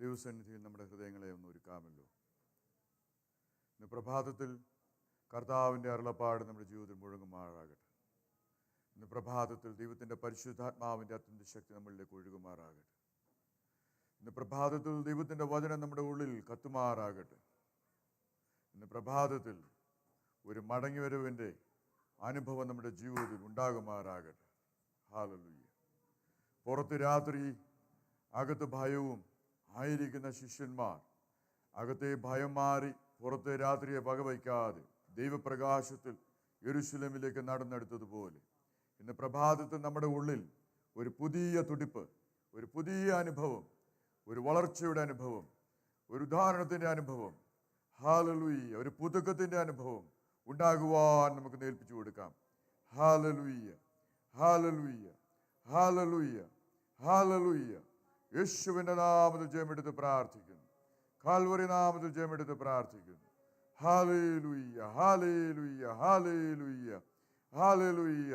ദൈവസന്നിധിയിൽ നമ്മുടെ ഹൃദയങ്ങളെ ഒന്ന് ഒരുക്കാമല്ലോ. ഇന്ന് പ്രഭാതത്തിൽ കർത്താവിൻ്റെ അരുളപ്പാട് നമ്മുടെ ജീവിതത്തിൽ മുഴങ്ങുമാറാകട്ടെ. ഇന്ന് പ്രഭാതത്തിൽ ദൈവത്തിൻ്റെ പരിശുദ്ധാത്മാവിൻ്റെ അത്യന്ത ശക്തി നമ്മളിലേക്ക് ഒഴുകുമാറാകട്ടെ. ഇന്ന് പ്രഭാതത്തിൽ ദൈവത്തിൻ്റെ വചനം നമ്മുടെ ഉള്ളിൽ കത്തുമാറാകട്ടെ. ഇന്ന് പ്രഭാതത്തിൽ ഒരു മടങ്ങിവരവിൻ്റെ അനുഭവം നമ്മുടെ ജീവിതത്തിൽ ഉണ്ടാകുമാറാകട്ടെ. ഹല്ലേലൂയ. പുറത്ത് രാത്രി അകത്ത് ഭയവും ആയിരിക്കുന്ന ശിഷ്യന്മാർ അകത്തെ ഭയം മാറി പുറത്തെ രാത്രിയെ വകവയ്ക്കാതെ ദൈവപ്രകാശത്തിൽ യെരൂശലേമിലേക്ക് നടന്നെടുത്തതുപോലെ ഇന്ന് പ്രഭാതത്തിൽ നമ്മുടെ ഉള്ളിൽ ഒരു പുതിയ തുടിപ്പ്, ഒരു പുതിയ അനുഭവം, ഒരു വളർച്ചയുടെ അനുഭവം, ഒരു ഉദാഹരണത്തിൻ്റെ അനുഭവം, ഹല്ലേലൂയ, ഒരു പുതുക്കത്തിൻ്റെ അനുഭവം ഉണ്ടാകുവാൻ നമുക്ക് ഏൽപ്പിച്ചു കൊടുക്കാം. ഹല്ലേലൂയ, ഹല്ലേലൂയ, ഹല്ലേലൂയ, ഹല്ലേലൂയ. യേശുവിൻ്റെ നാമത്തിൽ ജയമെടുത്ത് പ്രാർത്ഥിക്കുന്നു. കാൽവരി നാമത്തിൽ ജയമെടുത്ത് പ്രാർത്ഥിക്കുന്നു. ഹല്ലേലൂയ, ഹല്ലേലൂയ, ഹല്ലേലൂയ, ഹല്ലേലൂയ.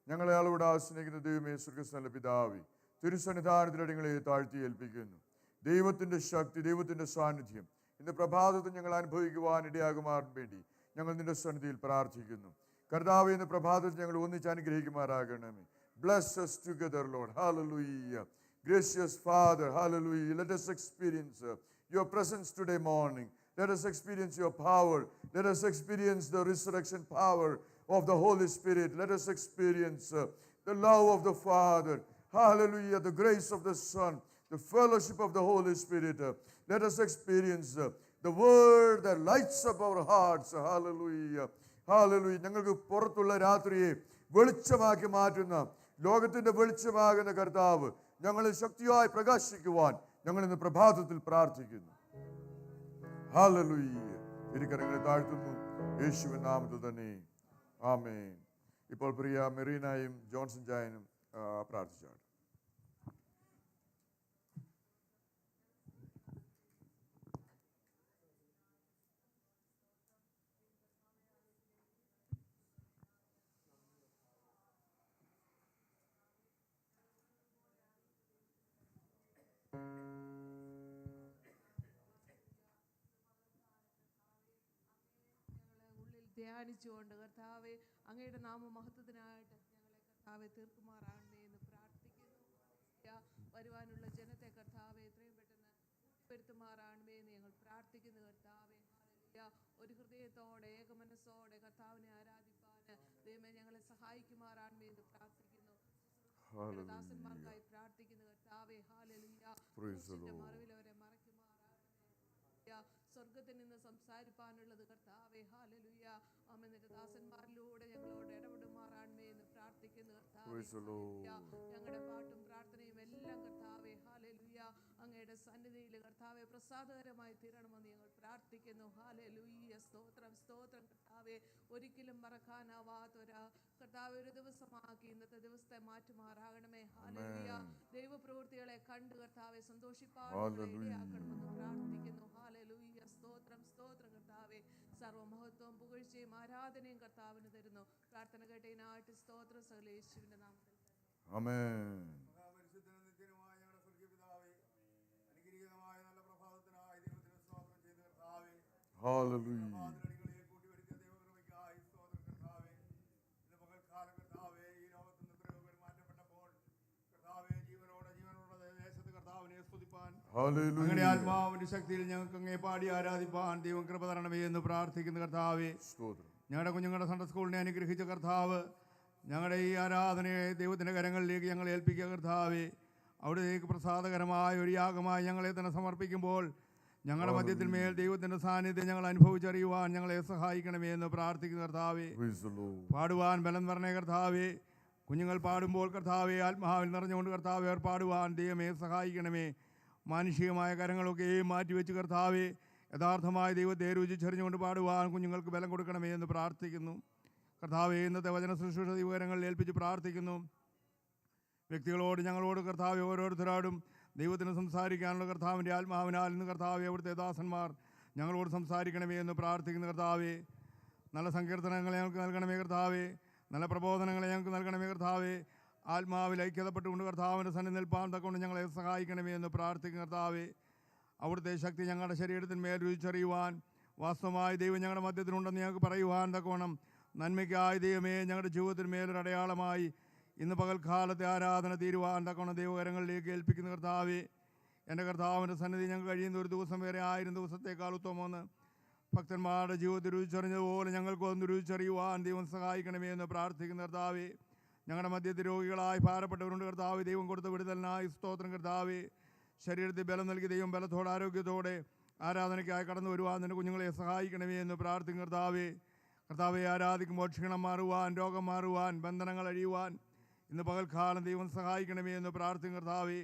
ഞങ്ങളെ അളവിടാ സ്നേഹിക്കുന്ന ദൈവമേ, സ്വർഗ്ഗസ്ഥല പിതാവേ, തിരുസന്നിധാനത്തിൽ അടിങ്ങളെ താഴ്ത്തി ഏൽപ്പിക്കുന്നു. ദൈവത്തിൻ്റെ ശക്തി, ദൈവത്തിൻ്റെ സാന്നിധ്യം ഇന്ന് പ്രഭാതത്തിൽ ഞങ്ങൾ അനുഭവിക്കുവാൻ ഇടയാകുവാൻ വേണ്ടി ഞങ്ങൾ നിന്റെ സന്നിധിയിൽ പ്രാർത്ഥിക്കുന്നു. കർത്താവേ, ഇന്ന് പ്രഭാതത്തിൽ ഞങ്ങൾ ഒന്നിച്ച് അനുഗ്രഹിക്കുമാറാകണമേ. Bless us together, Lord. Hallelujah. Gracious Father, hallelujah. Let us experience your presence today morning. Let us experience your power. Let us experience the resurrection power of the Holy Spirit. Let us experience the love of the Father. Hallelujah. The grace of the Son. The fellowship of the Holy Spirit. Let us experience the word that lights up our hearts. Hallelujah. Hallelujah. ഞങ്ങൾക്ക് പുറത്തുള്ള രാത്രിയെ വെളിച്ചമാക്കി മാറ്റുന്ന ലോകത്തിൻ്റെ വെളിച്ചമാകുന്ന കർത്താവ് ഞങ്ങളെ ശക്തിയായി പ്രകാശിക്കുവാൻ ഞങ്ങൾ ഇന്ന് പ്രഭാതത്തിൽ പ്രാർത്ഥിക്കുന്നു. ഹല്ലേലൂയ. തിരുക്കരങ്ങളെ താഴ്ത്തുന്നു യേശുവിൻ നാമത്തിൽ തന്നെ. ആമേൻ. ഇപ്പോൾ പ്രിയ മെറീനയും ജോൺസൺ ചായനും പ്രാർത്ഥിച്ചാണ്. ധ്യാനിച്ചുകൊണ്ട് കർത്താവെ അങ്ങയുടെ നാമമഹത്വത്തിനായിട്ട് ഞങ്ങളെ കർത്താവെ തീർക്കുമാറാകണമേ എന്ന് പ്രാർത്ഥിക്കുന്നു. വരുവാനുള്ള ജനത്തെ കർത്താവെ എത്രയും പെട്ടെന്ന് വരുത്തുമാറാകണമേ എന്ന് ഞങ്ങൾ പ്രാർത്ഥിക്കുന്നു. കർത്താവെ ഒരു ഹൃദയത്തോടെ ഏകമനസ്സോടെ കർത്താവിനെ ആരാധിപ്പാന് ദൈവമേ ഞങ്ങളെ സഹായിക്കുമാറാകണമേ എന്ന് പ്രാർത്ഥിക്കുന്നു. ദാസന്മാർക്കായി പ്രാർത്ഥിക്കുന്നു കർത്താവെ. ഹല്ലേലൂയ. മറവിൽ അവരെ മറയ്ക്കുമാറാകണമേ. സ്വർഗത്തിൽ നിന്ന് സംസാരിപ്പാനുള്ളത് കർത്താവേ. ഹല്ലേലൂയ. ആമേൻ. ദാസന്മാരിലൂടെ ഞങ്ങളോട് ഇടപെടുമാറാണമേ എന്ന് പ്രാർത്ഥിക്കുന്നു കർത്താവേ. ഞങ്ങളുടെ പാട്ടും പ്രാർത്ഥനയും എല്ലാം കർത്താവേ ഹല്ലേലൂയ അങ്ങയുടെ സന്നിധിയിൽ കർത്താവേ പ്രസാദകരമായി തീരണമെന്ന് ഞങ്ങൾ പ്രാർത്ഥിക്കുന്നു. ഹല്ലേലൂയ. സ്തോത്രം, സ്തോത്രം കർത്താവേ. ഒരിക്കലും മറക്കാനാവാത്തൊരാ കർത്താവേ ഒരു ദിവസമാക്കി ഇന്നത്തെ ദിവസത്തെ മാറ്റുമാറാകണമേ. ഹല്ലേലൂയ. ദൈവപ്രവൃത്തികളെ കണ്ട് കർത്താവെ സന്തോഷിപ്പാക്കണമെന്ന് പ്രാർത്ഥിക്കുന്നു. ഹല്ലേലൂയ. സ്തോത്രം, സ്തോത്രം കർത്താവെ. സർവ്വമഹത്വവും പുകഴ്ചയും ആരാധനയും കർത്താവിന് തരുന്നു. പ്രാർത്ഥന കേട്ടതിനായിട്ട് സ്തോത്രം. സകല യേശുവിന്റെ നാമത്തിൽ ആമേൻ. ഹല്ലേലൂയ. അങ്ങയുടെ ആത്മാവിന്റെ ശക്തിയിൽ ഞങ്ങൾക്ക് അങ്ങേ പാടി ആരാധിപ്പാൻ ദൈവം കൃപ തരണമേ എന്ന് പ്രാർത്ഥിക്കുന്ന കർത്താവേ. ഞങ്ങളുടെ കുഞ്ഞുങ്ങളുടെ സൺഡേ സ്കൂളിനെ അനുഗ്രഹിച്ച കർത്താവ്, ഞങ്ങളുടെ ഈ ആരാധനയെ ദൈവത്തിൻ്റെ കരങ്ങളിലേക്ക് ഞങ്ങൾ ഏൽപ്പിക്കുക കർത്താവേ. അവിടേക്ക് പ്രസാദകരമായ ഒരു യാഗമായി ഞങ്ങളെ തന്നെ സമർപ്പിക്കുമ്പോൾ ഞങ്ങളുടെ മധ്യത്തിൽ മേൽ ദൈവത്തിൻ്റെ സാന്നിധ്യം ഞങ്ങൾ അനുഭവിച്ചറിയുവാൻ ഞങ്ങളെ സഹായിക്കണമേ എന്ന് പ്രാർത്ഥിക്കുന്ന കർത്താവേ. പാടുവാൻ ബലം തരണേ കർത്താവേ. കുഞ്ഞുങ്ങൾ പാടുമ്പോൾ കർത്താവെ ആത്മാവിൽ നിറഞ്ഞുകൊണ്ട് കർത്താവെ അവർ പാടുവാൻ ദൈവമേ സഹായിക്കണമേ. മാനുഷികമായ കരങ്ങളൊക്കെയും മാറ്റിവെച്ച് കർത്താവെ യഥാർത്ഥമായ ദൈവത്തെ രുചിച്ചറിഞ്ഞുകൊണ്ട് പാടുവാൻ കുഞ്ഞുങ്ങൾക്ക് ബലം കൊടുക്കണമേ എന്ന് പ്രാർത്ഥിക്കുന്നു കർത്താവെ. ഇന്നത്തെ വചന ശുശ്രൂഷ ദൈവകരങ്ങളിൽ ഏൽപ്പിച്ച് പ്രാർത്ഥിക്കുന്നു. വ്യക്തികളോട് ഞങ്ങളോട് കർത്താവെ ഓരോരുത്തരോടും ദൈവത്തിന് സംസാരിക്കാനുള്ള കർത്താവിൻ്റെ ആത്മാവിനാൽ ഇന്ന് കർത്താവെ അവിടുത്തെ ദാസന്മാർ ഞങ്ങളോട് സംസാരിക്കണമേ എന്ന് പ്രാർത്ഥിക്കുന്ന കർത്താവെ. നല്ല സങ്കീർത്തനങ്ങൾ ഞങ്ങൾക്ക് നൽകണമേ കർത്താവെ. നല്ല പ്രബോധനങ്ങളെ ഞങ്ങൾക്ക് നൽകണമേ കർത്താവെ. ആത്മാവിൽ ഐക്യതപ്പെട്ടുകൊണ്ട് കർത്താവിൻ്റെ സന്നിധി നിൽപ്പാൻ തക്കൊണ്ട് ഞങ്ങളെ സഹായിക്കണമേ എന്ന് പ്രാർത്ഥിക്കുന്ന കർത്താവെ. അവിടുത്തെ ശക്തി ഞങ്ങളുടെ ശരീരത്തിന്മേൽ രുചിച്ചറിയുവാൻ വാസ്തവമായി ദൈവം ഞങ്ങളുടെ മധ്യത്തിലുണ്ടെന്ന് ഞങ്ങൾക്ക് പറയുവാൻ തക്കവണ്ണം നന്മയ്ക്കായി ദൈവമേ ഞങ്ങളുടെ ജീവിതത്തിന്മേലൊരു അടയാളമായി ഇന്ന് പകൽക്കാലത്തെ ആരാധന തീരുവാൻ തക്കവണ്ണം ദൈവകരങ്ങളിലേക്ക് ഏൽപ്പിക്കുന്ന കർത്താവേ, എൻ്റെ കർത്താവിൻ്റെ സന്നിധി ഞങ്ങൾക്ക് കഴിയുന്ന ഒരു ദിവസം വരെ 1000 ദിവസത്തേക്കാൾ ഉത്തമമെന്ന് ഭക്തന്മാരുടെ ജീവിതത്തിൽ രുചിച്ചറിഞ്ഞതുപോലെ ഞങ്ങൾക്കൊന്ന് രുചിച്ചറിയുവാൻ ദൈവം സഹായിക്കണമേ എന്ന് പ്രാർത്ഥിക്കുന്ന കർത്താവേ, ഞങ്ങളുടെ മധ്യത്തിൽ രോഗികളായി ഭാരപ്പെട്ടവരുണ്ട് കർത്താവ്, ദൈവം കൊടുത്ത വിടുതലിനായി സ്തോത്രം കർത്താവേ. ശരീരത്തിൽ ബലം നൽകി ദൈവം ബലത്തോടെ ആരോഗ്യത്തോടെ ആരാധനയ്ക്കായി കടന്നു വരുവാൻ നിന്റെ കുഞ്ഞുങ്ങളെ സഹായിക്കണമേ എന്ന് പ്രാർത്ഥിക്കുന്ന കർത്താവേ. കർത്താവെ ആരാധിക്കുമ്പോൾ ക്ഷീണം മാറുവാൻ, രോഗം മാറുവാൻ, ബന്ധനങ്ങൾ അഴിയുവാൻ ഇന്ന് പകൽക്കാലം ദൈവം സഹായിക്കണമേ എന്ന് പ്രാർത്ഥിക്കുന്ന കർത്താവേ.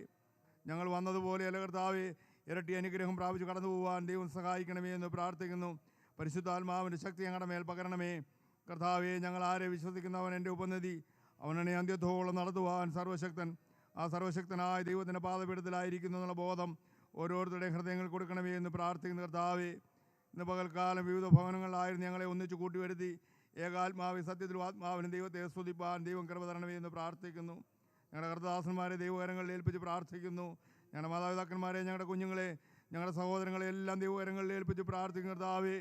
ഞങ്ങൾ വന്നതുപോലെയല്ല കർത്താവേ, ഇരട്ടി അനുഗ്രഹം പ്രാപിച്ച് കടന്നു പോകാൻ ദൈവം സഹായിക്കണമേ എന്ന് പ്രാർത്ഥിക്കുന്നു. പരിശുദ്ധാത്മാവിൻ്റെ ശക്തി ഞങ്ങളുടെ മേൽ പകരണമേ കർത്താവേ. ഞങ്ങൾ ആരെ വിശ്വസിക്കുന്നവൻ എൻ്റെ ഉപനിധി, അവനെ അന്ത്യത്തോളം നടത്തുവാൻ സർവശക്തൻ, ആ സർവശക്തനായ ദൈവത്തിൻ്റെ പാദപീഠത്തിലായിരിക്കുന്നു എന്നുള്ള ബോധം ഓരോരുത്തരുടെയും ഹൃദയങ്ങൾ കൊടുക്കണമേ എന്ന് പ്രാർത്ഥിക്കുന്ന കർത്താവേ. ഇന്ന് പകൽക്കാലം വിവിധ ഭവനങ്ങളിലായിരുന്നു ഞങ്ങളെ ഒന്നിച്ച് കൂട്ടിവരുത്തി ഏകാത്മാവി സത്യത്തിലും ആത്മാവിനും ദൈവത്തെ സ്തുതിപ്പാൻ ദൈവം കൃപ തരണമേ എന്ന് പ്രാർത്ഥിക്കുന്നു. ഞങ്ങളുടെ കർത്താദാസന്മാരെ ദൈവകരങ്ങളിൽ ഏൽപ്പിച്ച് പ്രാർത്ഥിക്കുന്നു. ഞങ്ങളുടെ മാതാപിതാക്കന്മാരെ, ഞങ്ങളുടെ കുഞ്ഞുങ്ങളെ, ഞങ്ങളുടെ സഹോദരങ്ങളെ എല്ലാം ദൈവകരങ്ങളിൽ ഏൽപ്പിച്ച് പ്രാർത്ഥിക്കുന്ന കർത്താവേ.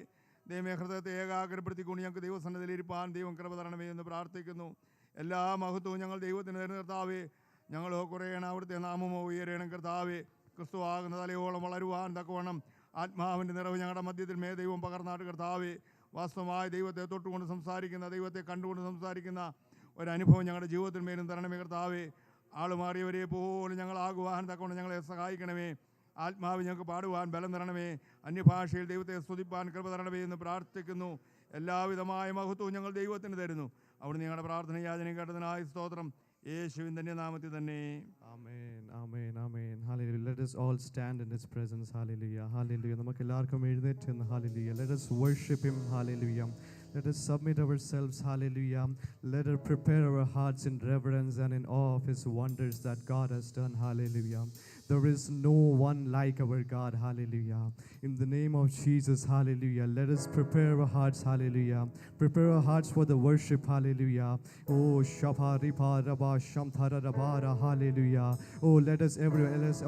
ദൈവമേ ഹൃദയത്തെ ഏകാഗ്രപ്പെടുത്തിക്കൊണ്ട് ഞങ്ങൾക്ക് ദൈവസന്നിധിയിൽ ഇരിപ്പാൻ ദൈവം കൃപ തരണമേ എന്ന് പ്രാർത്ഥിക്കുന്നു. എല്ലാ മഹത്വവും ഞങ്ങൾ ദൈവത്തിന് തരുന്ന കർത്താവേ. ഞങ്ങളോ കുറയണം, അവിടുത്തെ നാമമോ ഉയരണം കർത്താവേ. ക്രിസ്തു ആകുന്ന തലയോളം വളരുവാൻ തക്കവണ്ണം ആത്മാവിൻ്റെ നിറവ് ഞങ്ങളുടെ മധ്യത്തിൽ ദൈവം പകർന്നാട്ട് കർത്താവേ. വാസ്തവമായ ദൈവത്തെ തൊട്ടുകൊണ്ട് സംസാരിക്കുന്ന, ദൈവത്തെ കണ്ടുകൊണ്ട് സംസാരിക്കുന്ന ഒരനുഭവം ഞങ്ങളുടെ ജീവിതത്തിൽ മേലും തരണമേ കർത്താവേ. ആളുമാറിയവരെ പോലും ഞങ്ങളാകുവാൻ തക്കവണ്ണം ഞങ്ങളെ സഹായിക്കണമേ. ആത്മാവ് ഞങ്ങൾക്ക് പാടുവാൻ ബലം തരണമേ. അന്യഭാഷയിൽ ദൈവത്തെ സ്തുതിപ്പാൻ കൃപ തരണമേ എന്ന് പ്രാർത്ഥിക്കുന്നു. എല്ലാവിധമായ മഹത്വവും ഞങ്ങൾ ദൈവത്തിന് തരുന്നു. അവിടുന്ന് ഞങ്ങളുടെ പ്രാർത്ഥന യാചനയും കേട്ടതിനായി സ്തോത്രം. യേശുവിൻ തന്നെ നാമത്തിൽ തന്നെ. Amen, amen, amen. Hallelujah. Let us all stand in His presence. Hallelujah, hallelujah. നമുക്ക് എല്ലാവർക്കും എഴുന്നേറ്റ് നിന്ന് hallelujah. Let us worship Him. Hallelujah. Let us submit ourselves. Hallelujah. Let us prepare our hearts in reverence and in awe of His wonders that God has done. Hallelujah. There is no one like our God. Hallelujah. In the name of Jesus. Hallelujah. Let us prepare our hearts. Hallelujah. Prepare our hearts for the worship. Hallelujah. Oh, Shaparipa Rabba Shamthara Rabara. Hallelujah. Oh, let us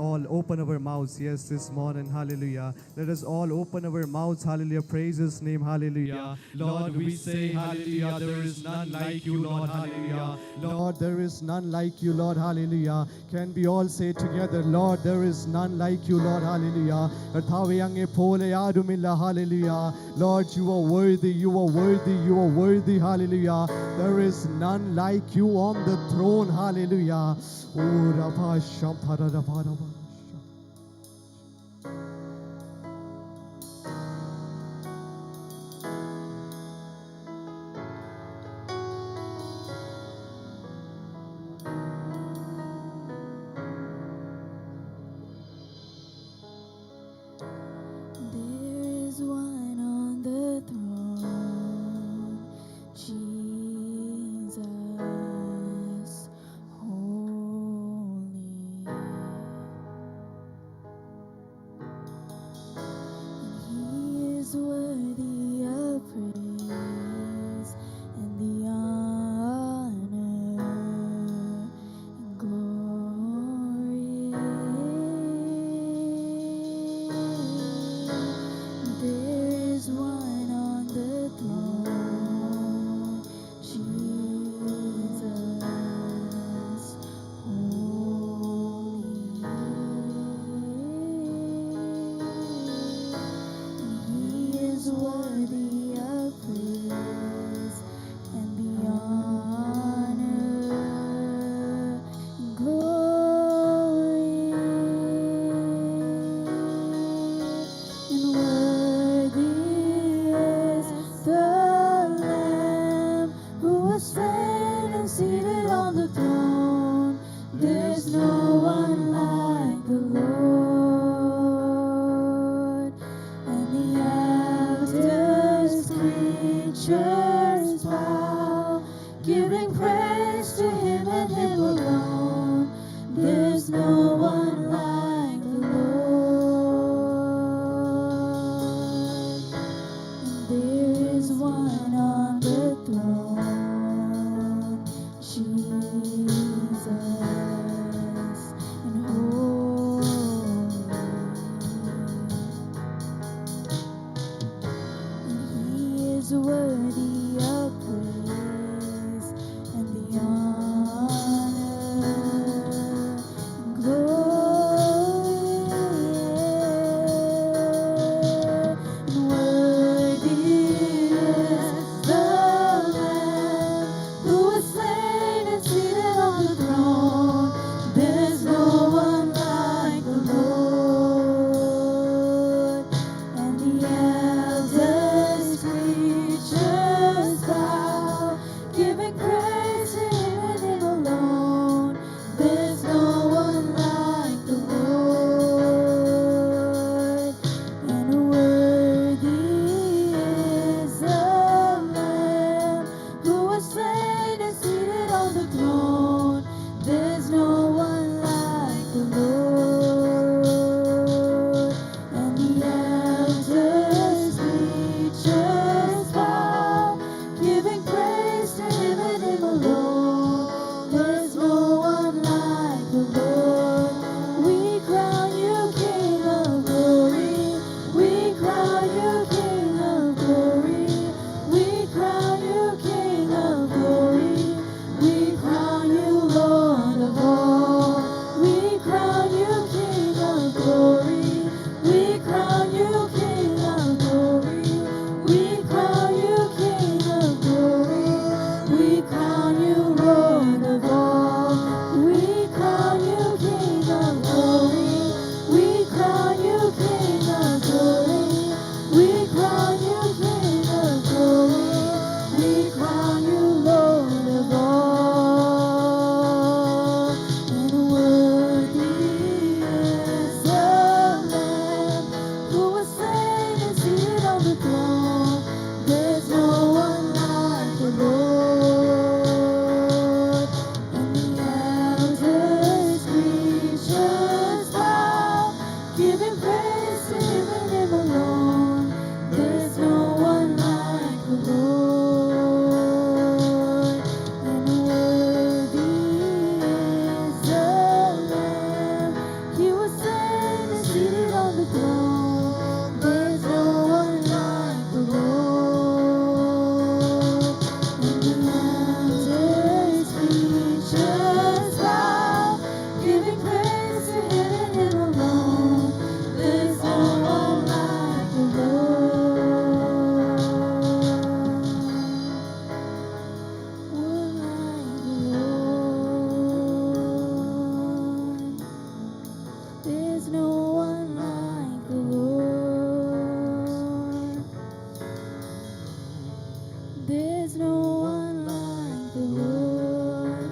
all open our mouths. Yes, this morning. Hallelujah. Let us all open our mouths. Hallelujah. Praise His name. Hallelujah. Lord, we say hallelujah. There is none like you, Lord. Hallelujah. Lord, there is none like you, Lord. Hallelujah. Can we all say together, Lord, there is none like you, Lord. Hallelujah. കർത്താവേ, അങ്ങേ പോലെ ആരുമില്ല. Hallelujah. Lord, you are worthy. You are worthy. You are worthy. Hallelujah. There is none like you on the throne. Hallelujah. Oh, Rabba Shamthara Rabba Rabba. There is one on the throne, Jesus, holy. throne. There's no one like the Lord. And the mountains, creatures bow, giving praise to Him and Him alone. There's no one like the Lord. One like the Lord. There's no one like the Lord. There's no one like the Lord.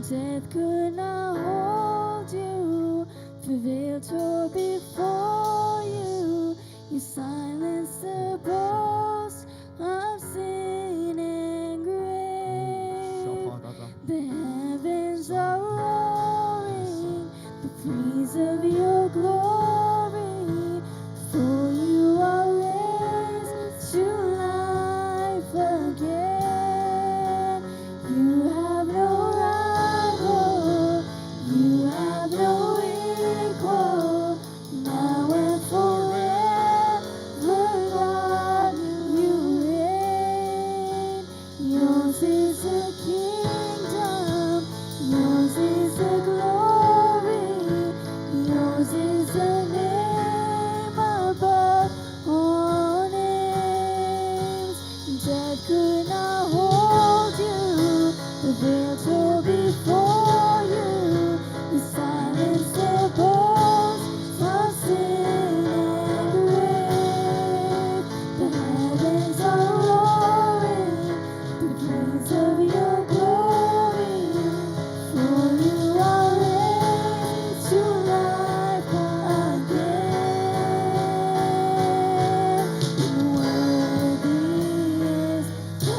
Death could not hold you. The veil tore before you. You silenced the boast of sin and grave. The heavens are roaring the praise of your glory. For you are raised to life again. You have no rival. You have no equal. Now and forever, God, you reign. Yours is the kingdom. Yours is the glory. Yours is the name above all names. Death could not hold you. The veil tore before you. You silenced the boast of sin and grave. The heavens are roaring the praise of your glory. For you are raised to life again. And worthy is the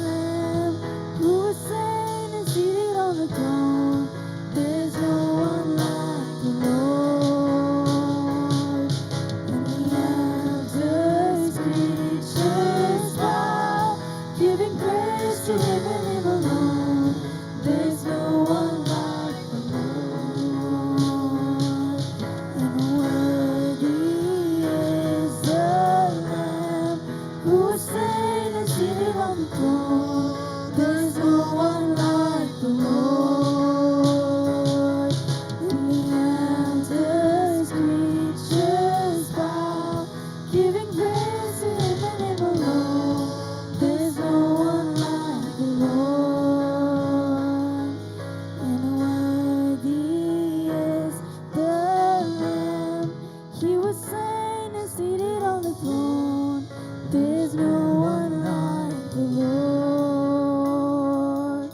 Lamb who was slain and seated on the throne. There's no one like the Lord. And the elders, creatures bow, giving praise to Him and Him alone. There's no one like the Lord. And worthy is the Lamb who was slain and seated on the throne. There's no one like the Lord. And the elders, creatures bow, giving praise to Him and Him alone. There's no one like the Lord. And worthy is the Lamb. He was slain and seated on the throne. There's no one like the Lord.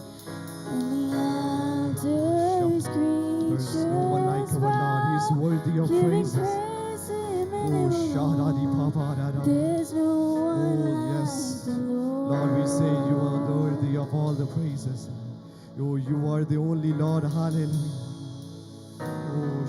And the elders, There's creatures no one like our Lord. He's bow, worthy of giving praises. praise to Him and Oh, Him Shadadi alone. Papa Dada. There's no one Oh, like yes. the Lord. Lord, we say you are worthy of all the praises. Oh, you are the only Lord. Hallelujah. Oh,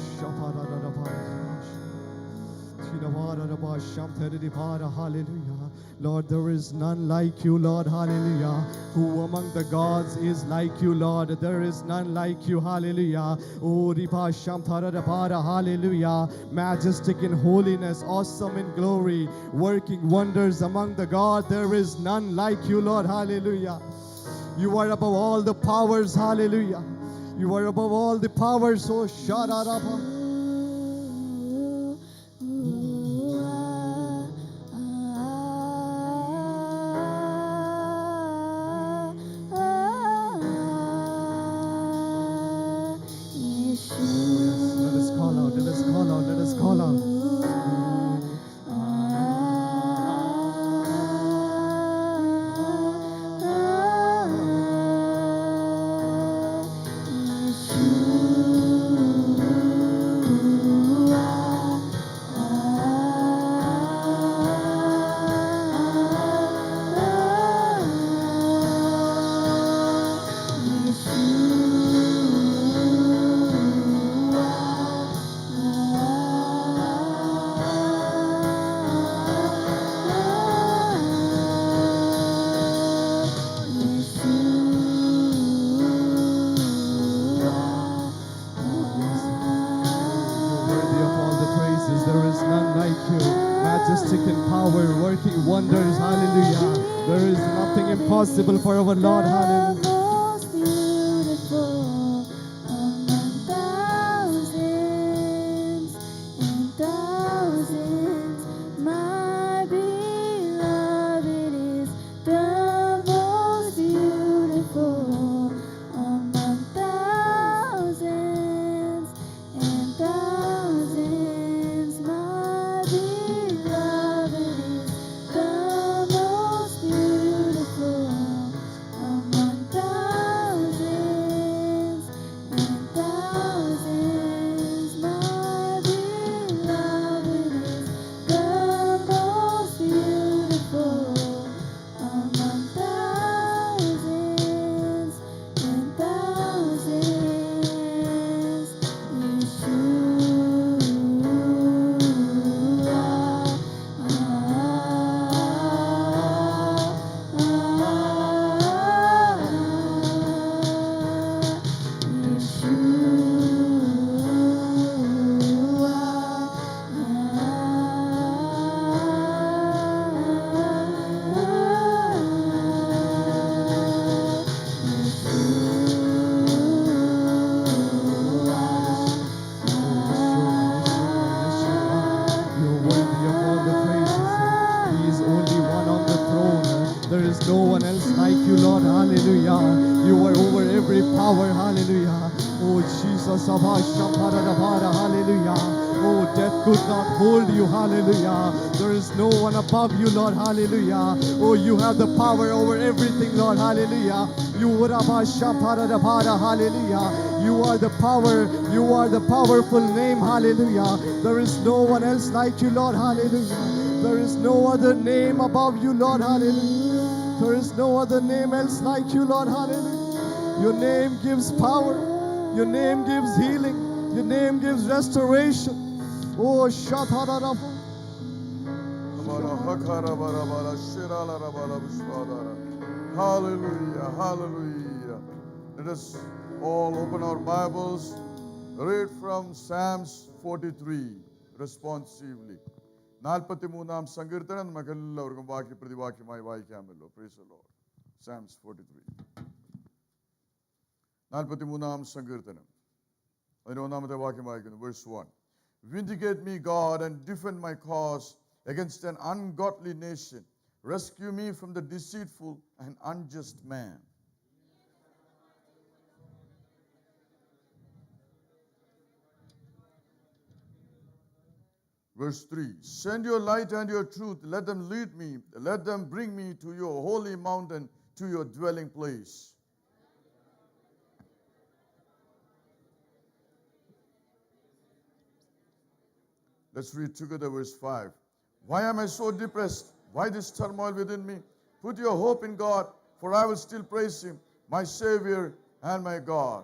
hallelujah. Lord, there is none like you, Lord. Hallelujah. Who among the gods is like you, Lord? There is none like you. Hallelujah. Oh, Ripa Shamtarabara. Hallelujah. Majestic in holiness, awesome in glory, working wonders among the gods. There is none like you, Lord. Hallelujah. You are above all the powers. Hallelujah. You are above all the powers. Oh, Shadarabha. Let us call out. Let us call out. Let us call out. You're worthy of all the praises. Jesus. There is none like you. Majestic in power, working wonders. Hallelujah. There is nothing impossible for our Lord. Hallelujah. The most beautiful among thousands and thousands, my beloved is the most beautiful among thousands and thousands, my beloved is the most beautiful among thousands and thousands, my beloved is the most beautiful among thousands and thousands. You're worthy of all the praises. He is only one on the throne. There is no one else like you, Lord. Hallelujah. You are over every power. Hallelujah. Oh, Jesus. Hallelujah. Oh, death could not hold you. Hallelujah. There is no one above you, Lord. Hallelujah. Oh, you have the power over everything, Lord. Hallelujah. You would have hallelujah. You are the power. You are the powerful name. Hallelujah. There is no one else like you, Lord. Hallelujah. There is no other name above you, Lord. Hallelujah. There is no other name else like you, Lord. Hallelujah. Your name gives power. Your name gives healing. Your name gives restoration. Oh, Shatarabha. Hallelujah, hallelujah. Let us all open our Bibles, read from Psalms 43 responsively. 43-ാം സങ്കീർത്തനം നമുക്ക് എല്ലാവർക്കും വാക്യപ്രതിവാക്യമായി വായിക്കാമല്ലോ. Praise the Lord. Psalms 43. 43-ാം സങ്കീർത്തനം അതിന് 1-ാമത്തെ വാക്യം വായിക്കുന്നു. Verse 1. Vindicate me, God, and defend my cause against an ungodly nation. Rescue me from the deceitful and unjust man. Verse 3. Send your light and your truth. Let them lead me. Let them bring me to your holy mountain, to your dwelling place. Let's read together verse 5. Why am I so depressed? Why this turmoil within me? Put your hope in God, for I will still praise Him, my Savior and my God.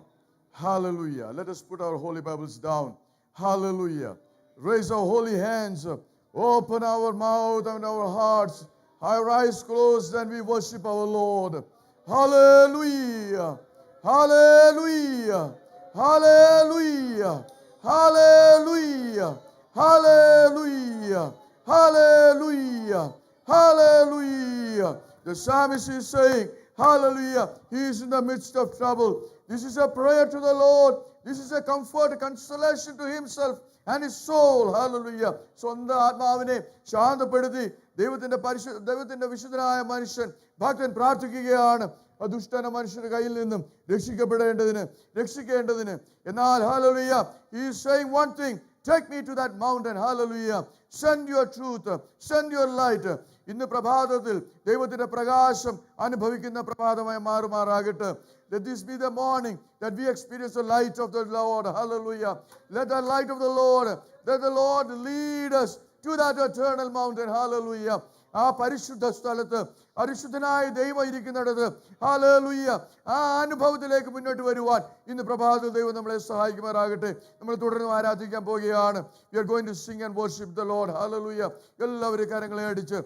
Hallelujah. Let us put our holy Bibles down. Hallelujah. Raise our holy hands. Open our mouth and our hearts. Our eyes closed and we worship our Lord. Hallelujah. Hallelujah. Hallelujah. Hallelujah. Hallelujah. Hallelujah. Hallelujah. The psalmist is saying, hallelujah. He is in the midst of trouble. This is a prayer to the Lord. This is a comfort, a consolation to himself and his soul. Hallelujah. സ്വന്തം ആത്മാവിനെ ശാന്തപ്പെടുത്തി ദൈവത്തിന്റെ വിശുദ്ധനായ മനുഷ്യൻ ഭക്തൻ പ്രാർത്ഥിക്കുകയാണ്. ദുഷ്ടന മനുഷ്യരുടെ കയ്യിൽ നിന്നും രക്ഷിക്കേണ്ടതിന്. എന്നാൽ hallelujah, he is saying one thing. Take me to that mountain. Hallelujah. Send your truth. Send your light. ഇന്ന് പ്രഭാതത്തിൽ ദൈവത്തിന്റെ പ്രകാശം അനുഭവിക്കുന്ന പ്രഭാതമായി മാറുമാറാകട്ടെ. Let this be the morning that we experience the light of the Lord. Hallelujah. Let the light of the Lord, let the Lord lead us to that eternal mountain. Hallelujah. ആ പരിശുദ്ധ സ്ഥലത്ത് പരിശുദ്ധനായ ദൈവം ഇരിക്കുന്നിടത്ത് ഹല്ലേലൂയ ആ അനുഭവത്തിലേക്ക് മുന്നോട്ട് വരുവാൻ ഇന്ന് പ്രഭാതത്തിൽ ദൈവം നമ്മളെ സഹായിക്കുമാറാകട്ടെ. നമ്മൾ തുടർന്ന് ആരാധിക്കാൻ പോവുകയാണ്. We are going to sing and worship the Lord. Hallelujah. എല്ലാവരും കരങ്ങളെ അടിച്ച്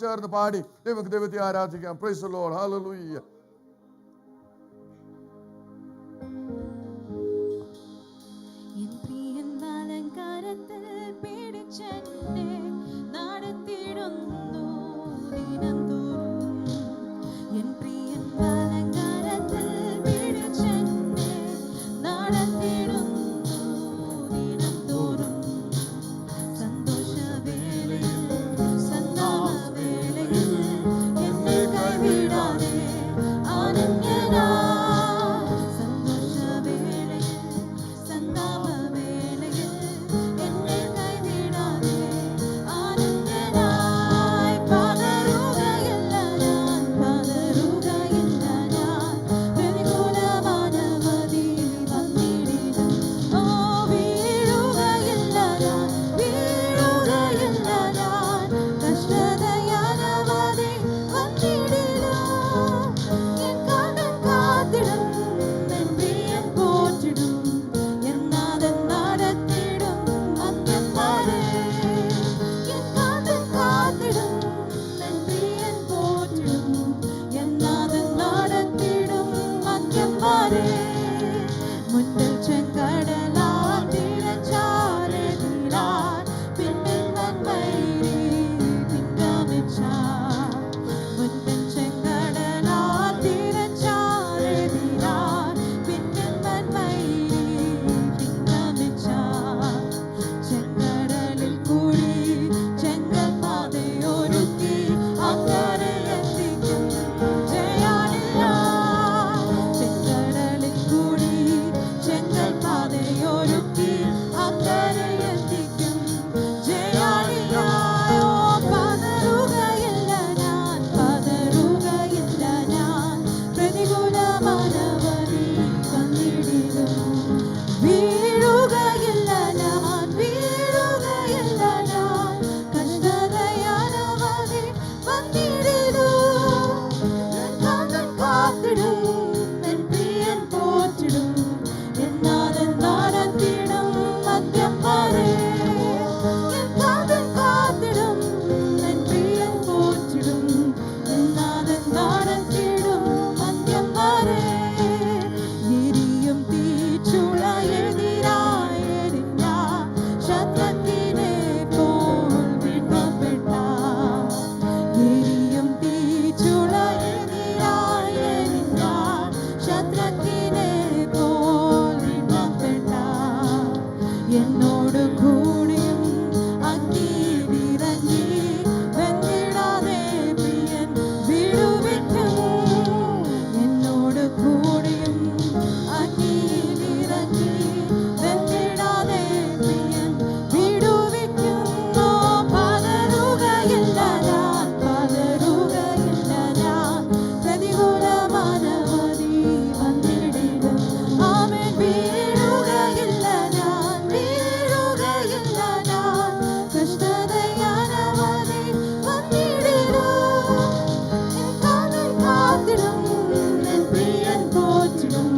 ചേർന്ന് പാടി ദൈവത്തെ ആരാധിക്കാം. Praise the Lord. Hallelujah. என் பிரியன் அலங்காரத்தில் എന്നോട് കൂടെയും അഗ്നിയിലിറങ്ങി വെന്തിടാതെ പ്രിയൻ വിടുവിക്കും. എന്നോട് കൂടെയും അഗ്നിയിലിറങ്ങി വെന്തിടാതെ പ്രിയൻ വിടുവിക്കും. ഓ പതറുകയില്ല ഞാൻ, പതറുകയില്ല ഞാൻ, പ്രതികൂലമാനവധി വന്നിടിലും. ആമേൻ. വീഴുകയില്ല ഞാൻ, വീഴുകയില്ല ഞാൻ, കഷ്ടതയാനവധി വന്നിടിലും. എൻ കാതൽ കാത്തിടും, എൻ പ്രിയൻ പോറ്റിടും,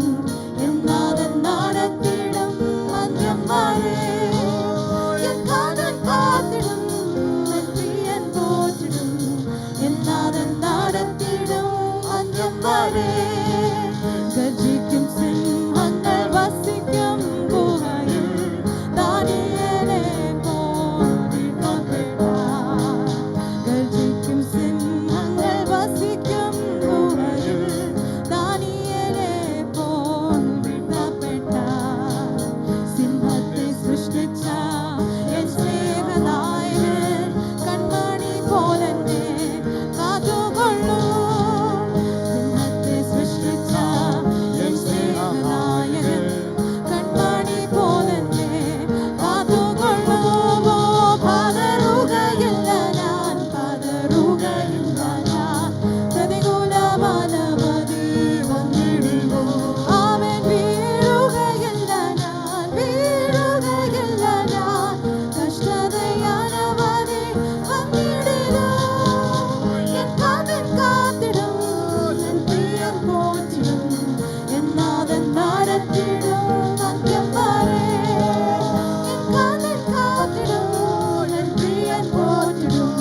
എന്നാഥൻ നടത്തിടും അന്ത്യം വരെ. എൻ കാതൽ കാത്തിടും, എൻ പ്രിയൻ പോറ്റിടും, എന്നാഥൻ നടത്തിടും അന്ത്യം വരെ. ഗർജിക്കും സിംഹങ്ങൾ വസിക്കും ഗുഹയിൽ, ദാനിയേലെ പോൽ വീഴ്ത്തപ്പെടാൻ. ഗർജിക്കും സിംഹങ്ങൾ വസിക്കും ഗുഹയിൽ, ദാനിയേലെ പോൽ വീഴ്ത്തപ്പെടാൻ. സിംഹത്തെ സൃഷ്ടിച്ച എൻ സ്നേഹനായകൻ കൺമണി പോലെന്നെ കാത്തുകൊള്ളും. സിംഹത്തെ സൃഷ്ടിച്ച എൻ സ്നേഹനായകൻ കൺമണി പോലെന്നെ കാത്തുകൊള്ളും. ഓ പതറുകയില്ല ഞാൻ, പതറുകയില്ല ഞാൻ, പ്രതികൂലമാനവധി വന്നിടിലും. ആമേൻ. വീഴുകയില്ല ഞാൻ, വീഴുകയില്ല ഞാൻ, കഷ്ടതയാനവധി വന്നിടിലും. എൻ കാതൽ കാത്തിടും, എൻ പ്രിയൻ പോറ്റിടും, എന്നാഥൻ നടത്തിടും അന്ത്യം വരെ. എൻ കാതൽ കാത്തിടും, എൻ പ്രിയൻ പോറ്റിടും,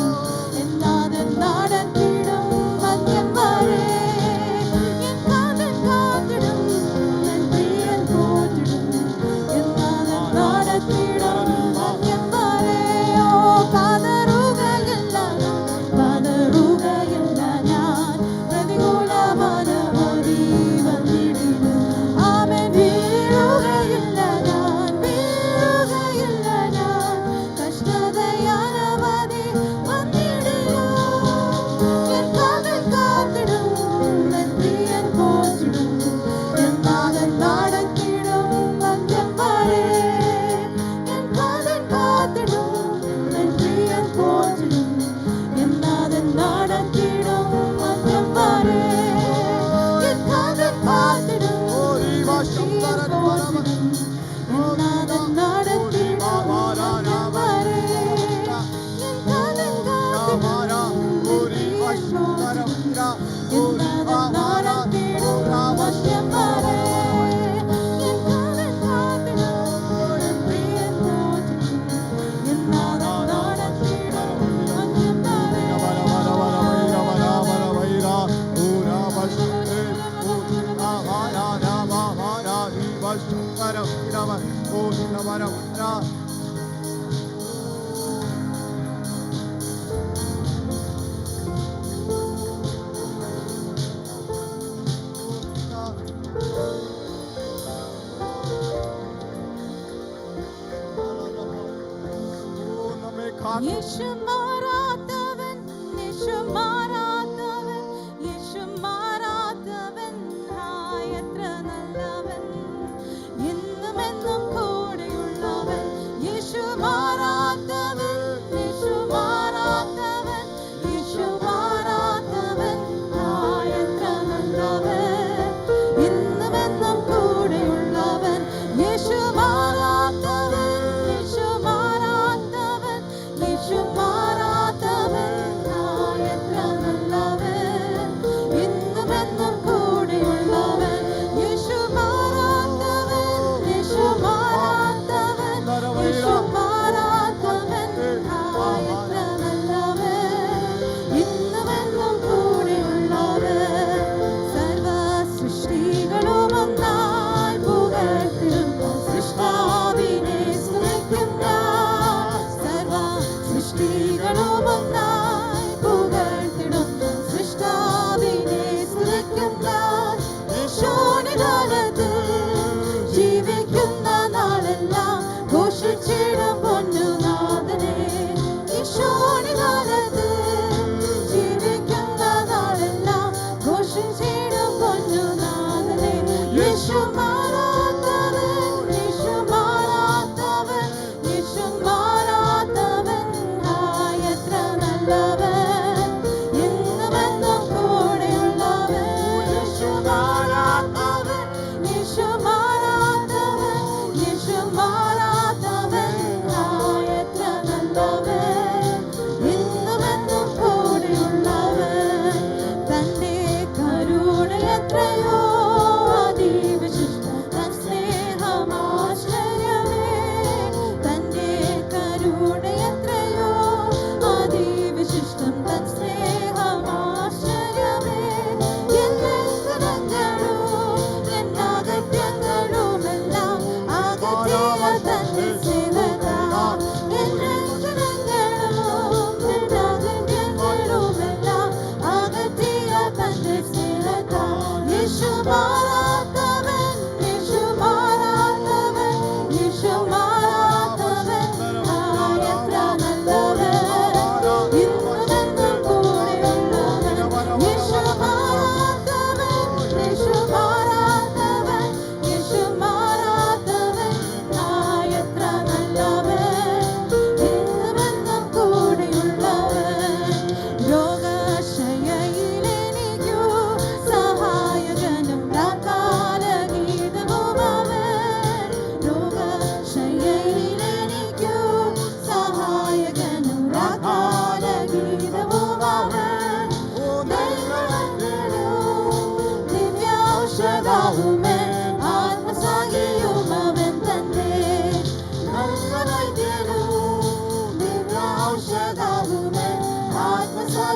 എന്നാഥൻ നടത്തിടും അന്ത്യം വരെ. എൻ കാതൽ കാത്തിടും, എൻ പ്രിയൻ പോറ്റിടും, എന്നാഥൻ നടത്തിടും അന്ത്യം വരെ. ഓ പതറുകയില്ല ഞാൻ, പതറുകയില്ല ഞാൻ, പ്രതികൂലമാനവധി വന്നിടിലും. ആമേൻ. വീഴുകയില്ല ഞാൻ, വീഴുകയില്ല ഞാൻ, കഷ്ടതയാനവധി വന്നിടിലും. എൻ കാതൽ കാത്തിടും, എൻ പ്രിയൻ പോറ്റിടും, എന്നാഥൻ നടത്തിടും അന്ത്യം വരെ. എൻ കാതൽ കാത്തിടും, എൻ പ്രിയൻ പോറ്റിടും, എന്നാഥൻ നടത്തിടും അന്ത്യം വരെ. എൻ കാതൽ കാത്തിടും, എൻ പ്രിയൻ പോറ്റിടും, എന്നാഥൻ നടത്തിടും അന്ത്യം വരെ. എൻ കാതൽ കാത്തിടും, എൻ പ്രിയൻ പോറ്റിടും, എന്നാഥൻ നടത്തിടും അന്ത്യം വരെ. എൻ കാതൽ കാത്തിടും, എൻ പ്രിയൻ പോറ്റിടും, എന്നാഥൻ നടത്തിടും അന്ത്യം വരെ. യേശു മാറാത്തവൻ, യേശു മാറാത്തവൻ, യേശു മാറാത്തവൻ, ഹായ് എത്ര നല്ലവൻ, എന്നും എന്നും കൂടെയുള്ളവൻ. യേശു മാറാത്തവൻ, യേശു മാറാത്തവൻ, യേശു മാറാത്തവൻ, ഹായ് എത്ര നല്ലവൻ, എന്നും എന്നും കൂടെയുള്ളവൻ. യേശു മാറാത്തവൻ, യേശു മാറാത്തവൻ, യേശു മാറാത്തവൻ, ഹായ് എത്ര നല്ലവൻ, എന്നും എന്നും കൂടെയുള്ളവൻ. യേശു മാറാത്തവൻ, യേശു മാറാത്തവൻ, യേശു മാറാത്തവൻ,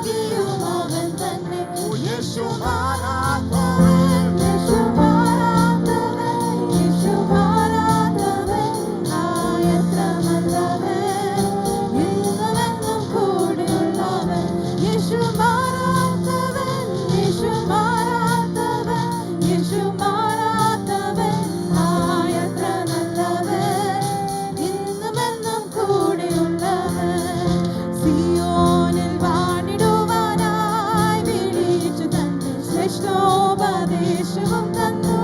ഭാഗ്യവും അവൻ തന്നെ. യേശു മാറാത്തവൻ, യേശു മാറാത്തവൻ, യേശു മാറാത്തവൻ, എത്ര നല്ലവൻ, ഇന്നുമെന്നും കൂടെയുള്ളവൻ. യേശു മാറാത്തവൻ, യേശു മാറാത്തവൻ, യേശു മാറാത്തവൻ, എത്ര നല്ലവൻ, ഇന്നുമെന്നും കൂടെയുള്ളവൻ. സിയോനിൽ വാണിടുവാനായി വിളിച്ചു തന്റെ ശ്രേഷ്ഠോപദേശവും തന്നു.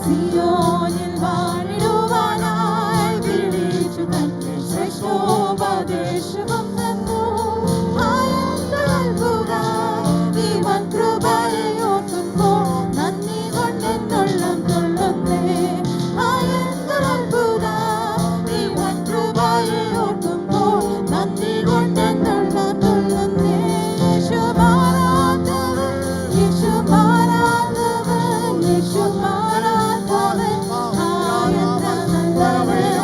സിയോനിൽ വാണിടുവാനായി വിളിച്ചു തന്റെ ശ്രേഷ്ഠോപദേശവും തന്നു. ഇവൻ കൃപയെ ഓർക്കുമ്പോൾ നന്ദി കൊണ്ടെന്നുള്ളം തുള്ളുന്നേ. ഇവൻ കൃപയെ ഓർക്കുമ്പോൾ നന്ദി കൊണ്ടെന്നുള്ളം തുള്ളുന്നേ. യേശു മാറാത്തവൻ, യേശു മാറാത്തവൻ, യേശു മാറാത്തവൻ, എത്ര നല്ലവൻ,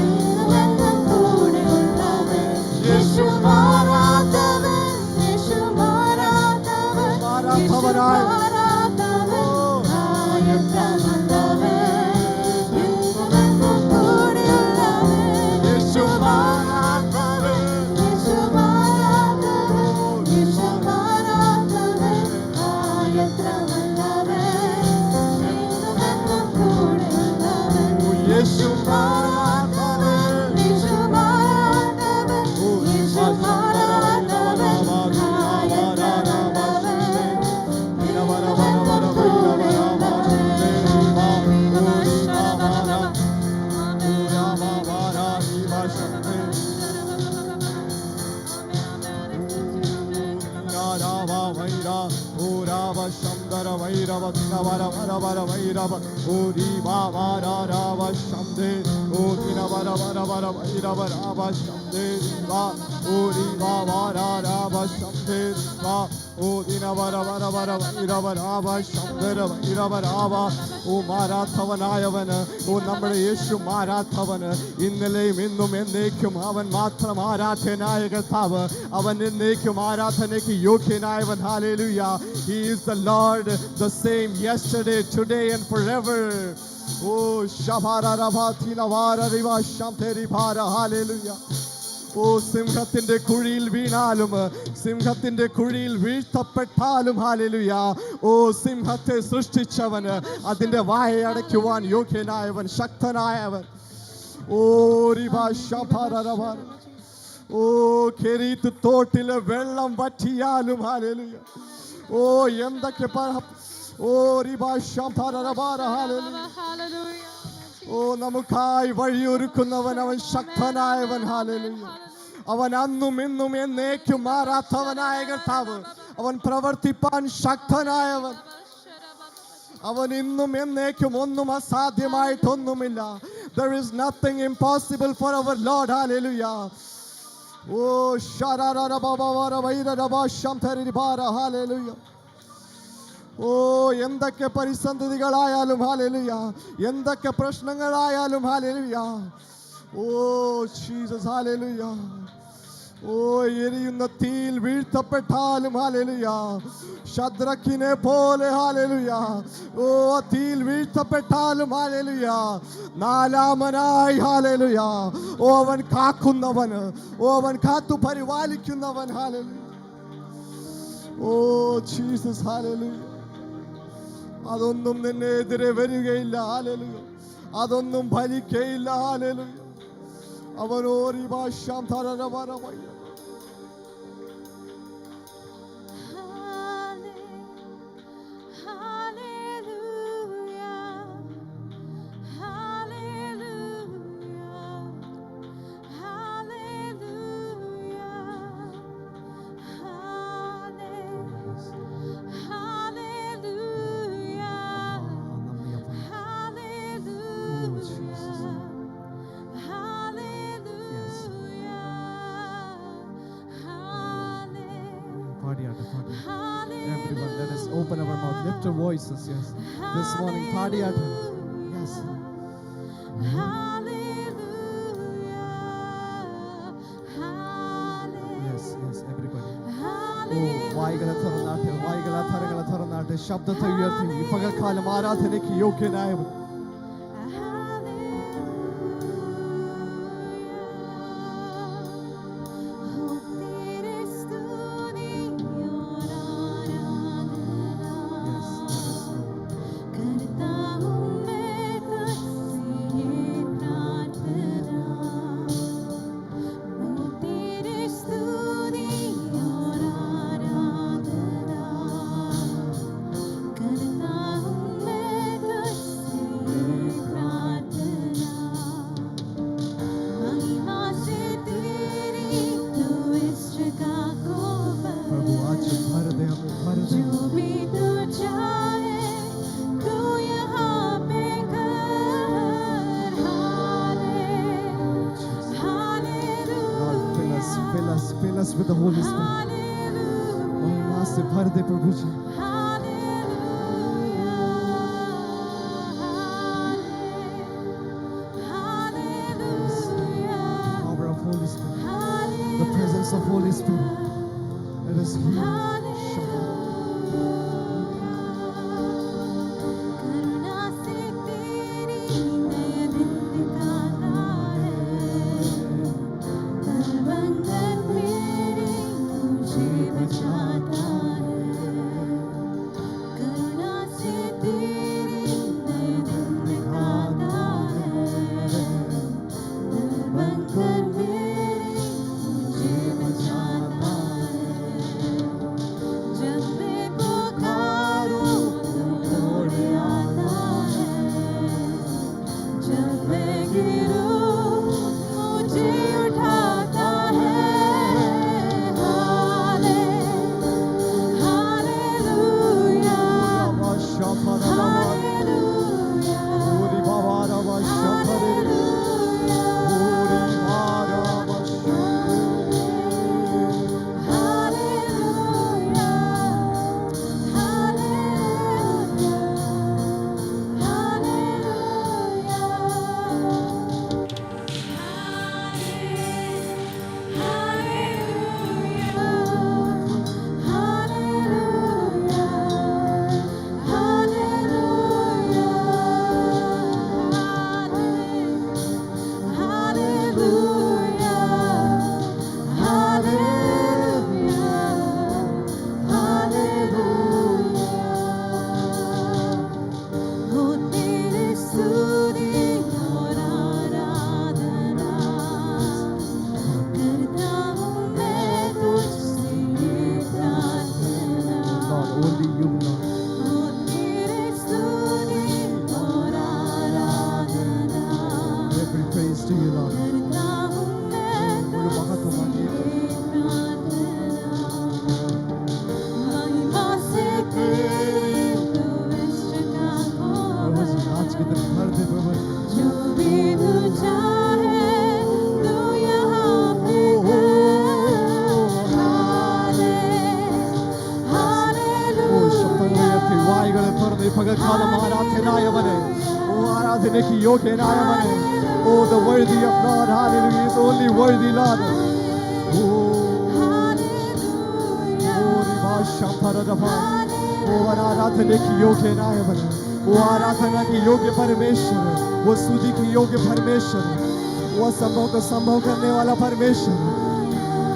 ഇന്നുമെന്നും കൂടെയുള്ളവൻ. യേശു മാറാത്തവൻ, യേശു മാറാത്തവൻ, യേശു മാറാത്തവൻ, എത്ര നല്ലവൻ, ഇന്നുമെന്നും കൂടെയുള്ളവൻ. യേശു മാറാത്തവൻ, യേശു മാറാത്തവൻ, യേശു മാറാത്തവൻ, എത്ര നല്ലവൻ, ഇന്നുമെന്നും കൂടെയുള്ളവൻ. യേശു മാറാത്തവൻ, യേശു മാറാത്തവൻ, യേശു മാറാത്തവൻ, എത്ര നല്ലവൻ, ഇന്നുമെന്നും മാറാത്തവനായവന്, ഓ നമ്മുടെ യേശു മാറാത്തവന്, ഇന്നലെയും ഇന്നും എന്നേക്കും അവൻ മാത്രം ആരാധനായ കർത്താവ്. അവൻ എന്നേക്കും ആരാധനയ്ക്ക് യോഗ്യനായവൻ. Hallelujah. He is the Lord, the same yesterday, today and forever. Oh, Shabara Rabatina Vara Riva Shamteri Para. Hallelujah. ഓ സിംഹത്തിന്റെ കുഴിയിൽ വീണാലും, സിംഹത്തിന്റെ കുഴിയിൽ വീഴ്ത്തപ്പെട്ടാലും, ഹല്ലേലൂയ, ഓ സിംഹത്തെ സൃഷ്ടിച്ചവന്, അതിന്റെ വായ അടയ്ക്കുവാൻ യോഗ്യനായവൻ, ശക്തനായവൻ. ഓ റിവാ ശബരരവ. ഓ കെരീത്ത് തോട്ടിലെ വെള്ളം വറ്റിയാലും, ഹല്ലേലൂയ, ഓ എന്തൊക്കെ ഓ റിവാ ശബരരവ. ഹല്ലേലൂയ. ഓ നമുക്കായി വഴിയൊരുക്കുന്നവൻ, അവൻ ശക്തനായവൻ. ഹല്ലേലൂയ. അവൻ അന്നും ഇന്നും എന്നേക്കും മാറാത്തവനായ കർത്താവ്. അവൻ പ്രവർത്തിപ്പാൻ ശക്തനായവൻ. അവൻ ഇന്നും എന്നേക്കും ഒന്നും അസാധ്യമായിട്ടൊന്നുമില്ല. There is nothing impossible for our Lord. Hallelujah. Oh sharara baba vara vaira raba shamthari bara. Hallelujah. ഓ എന്തൊക്കെ പരിസന്ധികളായാലും, ഹല്ലേലൂയ, എന്തൊക്കെ പ്രശ്നങ്ങളായാലും, ഹല്ലേലൂയ, ഓ ജീസസ്, ഹല്ലേലൂയ, ഓ എരിയുന്ന തീയിൽ വീഴ്ത്തപ്പെട്ടാലും, ഹല്ലേലൂയ, ശദ്രക്കിനെ പോലെ, ഹല്ലേലൂയ, ഓ തീയിൽ വീഴ്ത്തപ്പെട്ടാലും, ഹല്ലേലൂയ, നാലാമനായി, ഹല്ലേലൂയ, ഓ അവൻ കാക്കുന്നവന്, ഓ അവൻ കാത്തു പരിപാലിക്കുന്നവൻ. ഹല്ലേലൂയ. Oh Jesus, hallelujah. അതൊന്നും നിന്നെ എതിരെ വരികയില്ല. ഹല്ലേലൂയ. അതൊന്നും ഫലിക്കയില്ല. Hallelujah. അവനോരി ഭാഷാം തരവരവയ. Everyone, let us open our mouth, lift our voices. Yes, this morning, party at Him. Yes. Yes, yes, everybody. വായികളെ തുറന്നാട്ടെ, വായികളെ തരങ്ങളെ തുറന്നാട്ടെ, ശബ്ദത്തെ ഉയർത്തി ഈ പകൽക്കാലം ആരാധനയ്ക്ക് യോഗ്യനായവൻ. प्रभु आज भर दे, हमें भर दे। जो भी तू चाहे तू यहाँ पे कर। Lord, fill us with the Holy Spirit. महिमा से भर दे प्रभु जी। Power of Holy Spirit, the presence of Holy Spirit. Let us hear. करुणा से तेरी नया दिन दिखाता है, तरबंगर मेरी तुझे बचाता है। करुणा से तेरी नया दिन दिखाता है, तरबंगर मेरी तुझे बचाता है। जब मैं पुकारूं तू दौड़ आता है, जब मैं गिरूं मुझे उठाता है। हालेलुया, हालेलुया, हो तेरे स्तुति और आराधना करता हूँ मैं तुझसे प्रार्थना। Lord, only you, Lord. हो तेरे स्तुति और आराधना Every praise to you, Lord. करता हूँ मैं तुझसे प्रार्थना। महिमा से तेरी तू इष्ट का प्रभु जी आज के दिन भर दे प्रभु। जो भी तू चाहे तू यहाँ पे कर। ഓ ശബ്ദങ്ങൾ ഉയർത്തി വായികളെ തുറന്ന് ഈ പകൽക്കാലം ആരാധനായവനെ, ഓ ആരാധനയ്ക്ക് യോഗ്യനായവനെ. ഓ the worthy of God, hallelujah, is only worthy Lord. ഓ वो आराधना की योग्य नायवन, वो आराधना की योग्य परमेश्वर, वो स्तुति की योग्य परमेश्वर, वो संभव को संभव करने वाला परमेश्वर,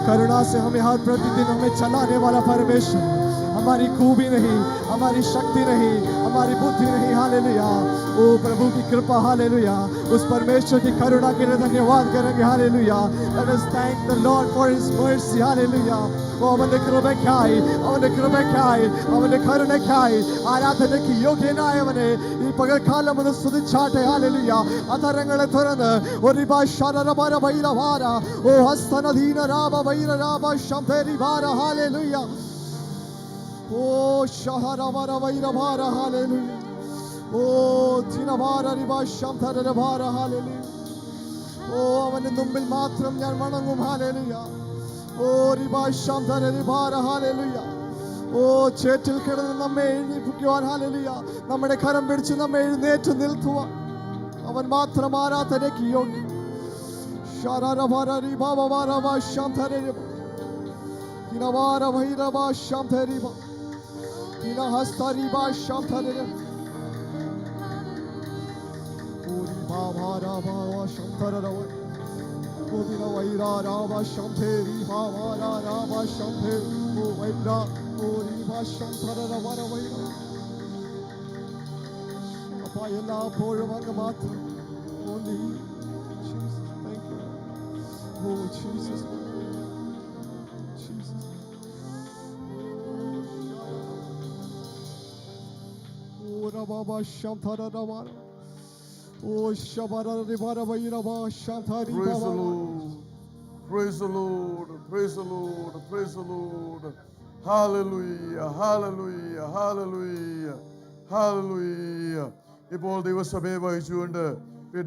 करुणा से हमें हर प्रतिदिन हमें चलाने वाला परमेश्वर। हमारी खूबी नहीं, हमारी शक्ति नहीं, हमारी बुद्धि नहीं, हालेलुया। ओ प्रभु की कृपा, हालेलुया। उस परमेश्वर की करुणा के लिए धन्यवाद करेंगे, hallelujah. Let us thank the Lord for His mercy, hallelujah. वो അവന്റെ കൃപയ്ക്കായി, അവന്റെ കൃപയ്ക്കായി, അവന്റെ കരുണയ്ക്കായി ആരാധനയ്ക്ക് യോഗ്യനായവനെ ഈ പകൽക്കാലം ഒന്ന് സ്തുതിച്ചാട്ടെ, ഹല്ലേലൂയ. അധരങ്ങളെ തുറന്ന് ഒരു ഭാഷാരബര വൈരവാര, ഓ ഹസ്തനദീന രാമ വൈരരാമ ശംഭരിവാര, ഹല്ലേലൂയ. ഓ ശഹരവര വൈരവാര, ഹല്ലേലൂയ. ഓ ദിനവാര റിബ ശംഭരവാര, ഹല്ലേലൂയ. ഓ അവന്റെ മുമ്പിൽ മാത്രം ഞാൻ വണങ്ങും, ഹല്ലേലൂയ. ഓ റിബ ശംഭരവാര, ഹല്ലേലൂയ. ഓ ചേറ്റിൽ കിടന്ന് നമ്മെ എഴുന്നേൽപ്പിക്കുവാൻ, ഹല്ലേലൂയ, നമ്മുടെ കരം പിടിച്ച് നമ്മെ എഴുന്നേറ്റ് നിൽക്കുവാൻ അവൻ മാത്രം ആരാധനയ്ക്ക് യോഗ്യൻ. Inavara Vairava Shamthariba. Inahastariba Shamtharira. Uri Bhavara Bhava Shamtharava. Uvina Vaira Rava Shamtheri Bhavara Rava Shamtheri. O Vaira. Uri Vashamthara Vara Vaira. Appa ella appoഴും അങ്ങ് മാത്രം. Only Jesus. Thank you. Oh Jesus. Jesus. Oh Rababa Shamthara Ravara. Oh Shabara Rivara Vairava Shamthari Praise the Baba. Lord. Praise the Lord. Praise the Lord. Praise the Lord. Hallelujah. Hallelujah. Hallelujah. Hallelujah. ഇപ്പോൾ ദൈവസഭയെ വഹിച്ചുകൊണ്ട്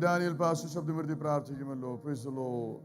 Daniel pastor ശബ്ദമുയർത്തി പ്രാർത്ഥിക്കുമല്ലോ. Praise the Lord.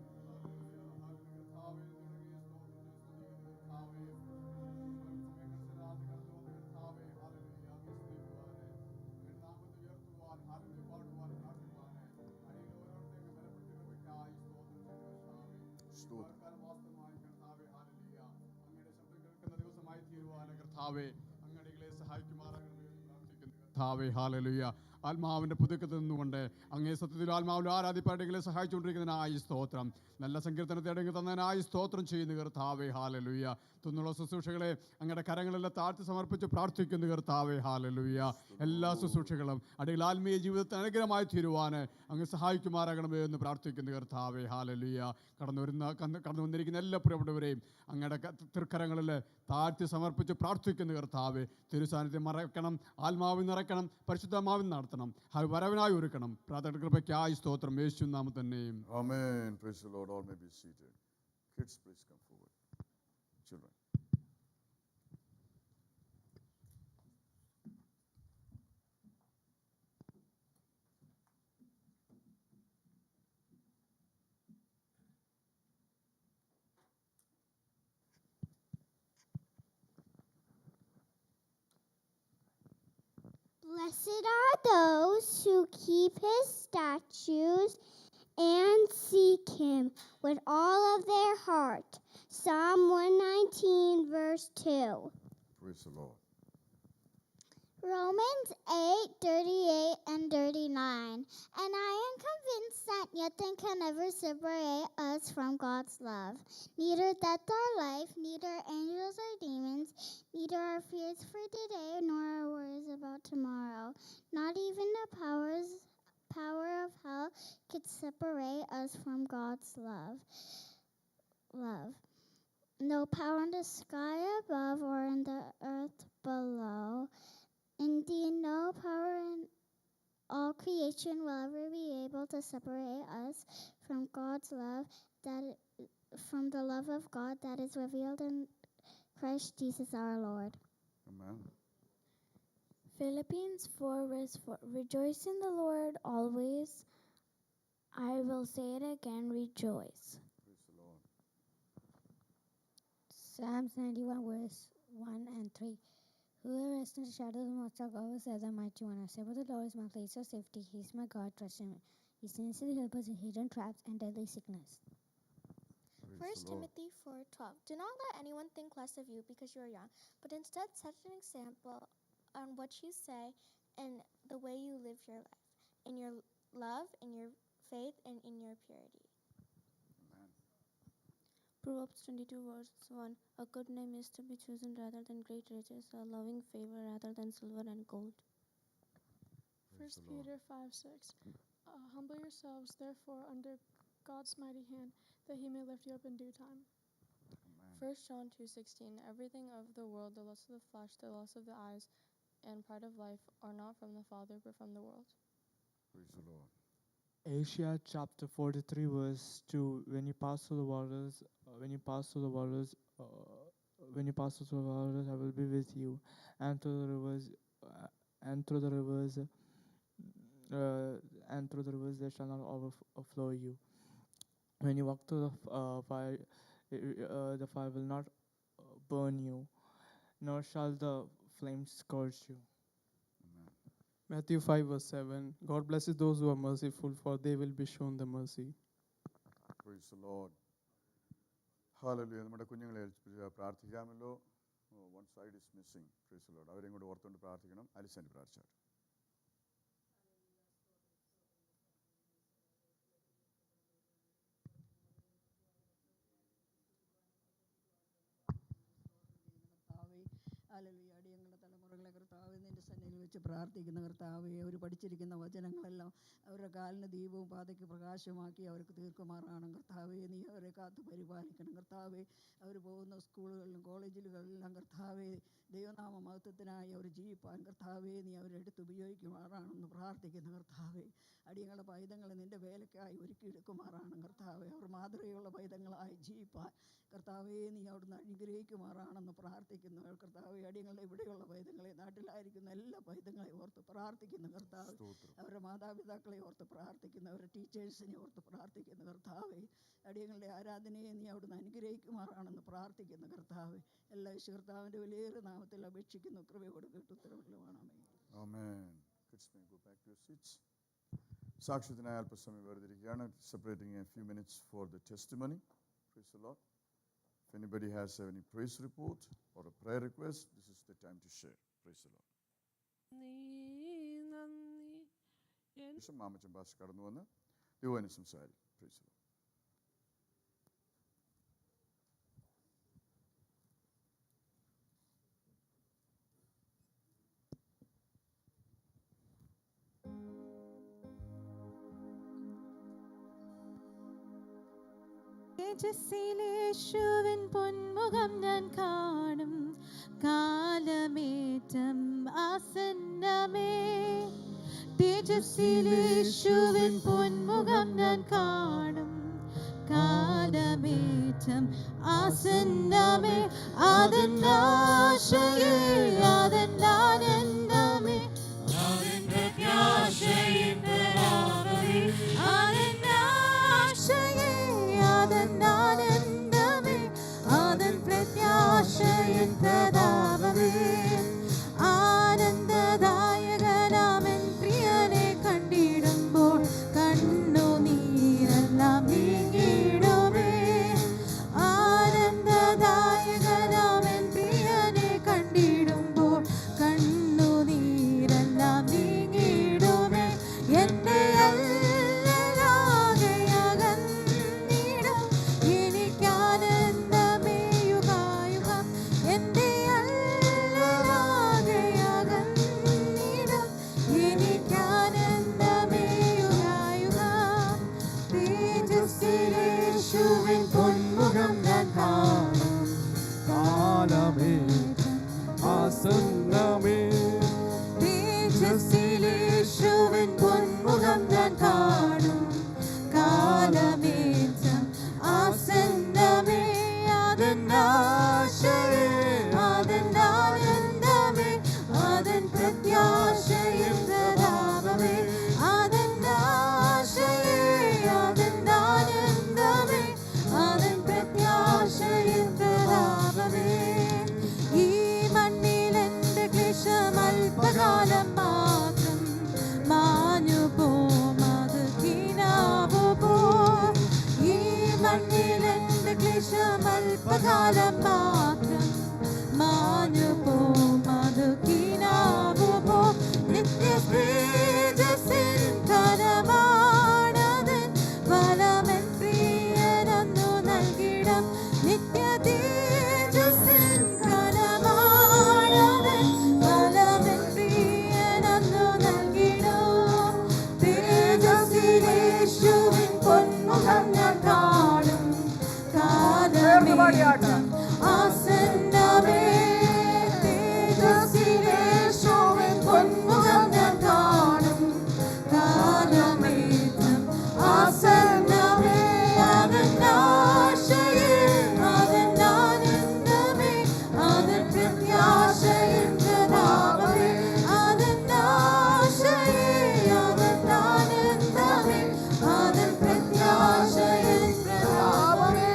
കർത്താവേ hallelujah ആത്മാവിന്റെ പുതുക്കത്തിൽ നിന്നുകൊണ്ട് അങ്ങേ സത്യത്തിൽ ആത്മാവിൽ ആരാധിപ്പാടുകളെ സഹായിച്ചുകൊണ്ടിരിക്കുന്നതിനായി സ്തോത്രം നല്ല സങ്കീർത്തനത്തെ അടങ്ങി തന്നതിനായി സ്തോത്രം ചെയ്യുന്നു കർത്താവേ ഹല്ലേലൂയ തുന്നുള്ള ശുശ്രൂഷകളെ അങ്ങയുടെ കരങ്ങളെല്ലാം താഴ്ത്തി സമർപ്പിച്ച് പ്രാർത്ഥിക്കുന്നു കർത്താവേ ഹല്ലേലൂയ എല്ലാ ശുശ്രൂഷകളും അടിയിൽ ആത്മീയ ജീവിതത്തിന് അനുഗ്രഹമായി തീരുവാൻ അങ്ങ് സഹായിക്കുമാറാകണമേ എന്ന് പ്രാർത്ഥിക്കുന്നു കർത്താവേ ഹല്ലേലൂയ കടന്നു വന്നിരിക്കുന്ന എല്ലാ പ്രിയപ്പെട്ടവരെയും അങ്ങയുടെ തൃക്കരങ്ങളിൽ താഴ്ത്തി സമർപ്പിച്ച് പ്രാർത്ഥിക്കുന്നു കർത്താവേ തിരുസാന്നിധ്യം മറക്കണം ആത്മാവിൽ നിറയ്ക്കണം പരിശുദ്ധമാവിൽ നടത്തണം വരവിനായി ഒരുക്കണം പ്രാർത്ഥന കൃപയ്ക്കായി സ്തോത്രം യേശു നാമത്തിൽ തന്നെയും Amen. Praise the Lord. All may be seated. Kids, please come forward. Children. Blessed are those who keep his statutes and seek him with all of their heart. Psalm 119, verse 2. Praise the Lord. Romans 8:38 and 39. And I am convinced that nothing can ever separate us from God's love. Neither death or life, neither angels or demons, neither our fears for today nor our worries about tomorrow. Not even the power of hell could separate us from God's love. No power in the sky above or in the earth below. Indeed, no power in all creation will ever be able to separate us from God's love, from the love of God that is revealed in Christ Jesus our Lord. Amen. Philippians 4 verse 4. Rejoice in the Lord always. I will say it again, rejoice. Praise the Lord. Psalms 91 verse 1 and 3. Whoever rests in the shadow of the Most High God will say the mighty one. I say, but the Lord is my place of safety. He is my God, trust in him. He sends to help us in hidden traps and deadly sickness. Praise 1 the Lord. Timothy 4:12. Do not let anyone think less of you because you are young, but instead set an example on what you say and the way you live your life, in your love, in your faith, and in your purity. Proverbs 22 verse 1. A good name is to be chosen rather than great riches, a loving favor rather than silver and gold. Praise 1 the Lord. Peter 5:6. Humble yourselves, therefore, under God's mighty hand, that he may lift you up in due time. Amen. 1 John 2:16. Everything of the world, the lust of the flesh, the lust of the eyes, and pride of life are not from the Father, but from the world. Praise the Lord. Asia chapter 43 verse 2. When you pass through the waters, when you pass through the waters, I will be with you, and through the rivers, they shall not overflow you. When you walk through the fire, the fire will not burn you, nor shall the flames scorch you. Matthew 5 verse 7. God blesses those who are merciful, for they will be shown the mercy. Praise the Lord. ഹാലലുയ. നമ്മുടെ കുഞ്ഞുങ്ങളെ പ്രാർത്ഥിക്കാമല്ലോ. One side is missing. Praise the Lord. അവരെയും കൂടെ ഓർത്തുകൊണ്ട് പ്രാർത്ഥിക്കണം. അലിസൻ പ്രാർത്ഥിച്ചാൽ. Hallelujah. അടിയങ്ങളുടെ തലമുറകളെ കർത്താവേ നിന്റെ സന്നിധിയിൽ വെച്ച് പ്രാർത്ഥിക്കുന്ന കർത്താവേ, അവർ പഠിച്ചിരിക്കുന്ന വചനങ്ങളെല്ലാം അവരുടെ കാലിന് ദീപവും പാതയ്ക്ക് പ്രകാശമാക്കി അവർക്ക് തീർക്കുമാറാണ് കർത്താവേ. നീ അവരെ കാത്തു പരിപാലിക്കണം കർത്താവേ. അവർ പോകുന്ന സ്കൂളുകളിലും കോളേജുകളിലെല്ലാം കർത്താവേ ദൈവനാമ മഹത്വത്തിനായി അവർ ജീവിപ്പാൻ കർത്താവേ നീ അവരെടുത്ത് ഉപയോഗിക്കുമാറാണെന്ന് പ്രാർത്ഥിക്കുന്ന കർത്താവേ. അടിയങ്ങളുടെ പൈതങ്ങളെ നിന്റെ വേലയ്ക്കായി ഒരുക്കിയെടുക്കുമാറാണ് കർത്താവേ. അവർ മാതൃകയുള്ള പൈതങ്ങളായി ജീവിപ്പാൻ കർത്താവേ നീ അവിടുന്ന് അനുഗ്രഹിക്കുമാറാണെന്ന് പ്രാർത്ഥിക്കുന്നു കർത്താവേ. അടിയങ്ങളുടെ ഇവിടെയുള്ള പൈതങ്ങളെ, നാട്ടിലായിരിക്കുന്ന എല്ലാ പൈതങ്ങളെ ഓർത്ത് പ്രാർത്ഥിക്കുന്നു കർത്താവേ. അവരുടെ മാതാപിതാക്കളെ ഓർത്ത് പ്രാർത്ഥിക്കുന്നു, അവരുടെ ടീച്ചേഴ്സിനെ ഓർത്ത് പ്രാർത്ഥിക്കുന്നു കർത്താവേ. അടിയങ്ങളുടെ ആരാധനയെ നീ അവിടുന്ന് അനുഗ്രഹിക്കുമാറാണെന്ന് പ്രാർത്ഥിക്കുന്നു കർത്താവേ. എല്ലാ കർത്താവിൻ്റെ വലിയൊരു നാമത്തിൽ അപേക്ഷിക്കുന്നു. കൃപയോട് കേട്ട് ഉത്തരവുള്ളതാണമേ. സാക്ഷ്യത്തിനായി അല്പസമയം വേർതിരിക്കുകയാണ്. Separating a few minutes for the testimony. Praise the Lord. If anybody has any praise report or a prayer request, this is the time to share. Praise the Lord. Mamachan ഭാഷ കടന്നു വന്ന് ദൈവം സംസാരിക്കും. Praise the Lord. തേജസ്സിലേശുവിൻ പൊന്മുഖം ഞാൻ കാണും കാലമേറ്റം ആസന്നമേ. തേജസ്സിലേശുവിൻ പൊന്മുഖം ഞാൻ കാണും കാലമേറ്റം ആസന്നമേ. അതെന്നാശയേ അതെന്നാനന്ദമേ അതെന്റെ പ്രത്യാശയിൻ പ്രതാപമേ. അതെന്നാശയേ അതെന്നാനന്ദമേ അതൻ പ്രത്യാശയിൻ പ്രതാപമേ. ആനന്ദദായകനാമൻ പ്രിയനെ കണ്ടിടുമ്പോൾ കണ്ണുനീരെല്ലാം നീങ്ങിടുമേ. ആനന്ദദായകനാമൻ പ്രിയനെ കണ്ടിടുമ്പോൾ കണ്ണുനീരെല്ലാം നീങ്ങിടുമേ. എൻ്റെ പൊന്മുഖം ഞാൻ കാണും കാലമേറ്റം ആസന്നമേ. തേജസ്സിലേശുവിൻ പൊന്മുഖം ഞാൻ കാണും കാലമേറ്റം ആസന്നമേ. അതെന്നാശയേ അതെന്നാനന്ദമേ അതൻ പ്രത്യാശയിൻ പ്രതാപമേ. അതെന്നാശയേ അതെന്നാനന്ദമേ അതൻ പ്രത്യാശയിൻ പ്രതാപമേ. ഈ മണ്ണിൽ എൻ്റെ ക്ലേശം അല്പകാലം മാത്രം മാഞ്ഞു പോം അത് കിനാവു പോം. ഈ മണ്ണിൽ എൻ്റെ ക്ലേശം അല്പകാലം മാത്രം മാഞ്ഞു പോം അത് കിനാവു പോം. നിത്യ തേജസ്സിൻ ഘനമാണതൻ വലമൻ പ്രിയനന്നു നൽകിടം. നിത്യ തേജസ്സിൻ ഘനമാണതൻ വലമൻ പ്രിയനന്നു നൽകിടം. തേജസ്സിലേശുവിൻ പൊന്മുഖം ഞാൻ കാണും കാലമേറ്റം ആസന്നമേ. തേജസ്സിലേശുവിൻ പൊന്മുഖം ഞാൻ കാണും കാലമേറ്റം ആസന്നമേ. അതെന്നാശയേ അതെന്നാനന്ദമേ അതൻ പ്രത്യാശയിൻ പ്രതാപമേ. അതെന്നാശയേ അതെന്നാനന്ദമേ അതൻ പ്രത്യാശയിൻ പ്രതാപമേ.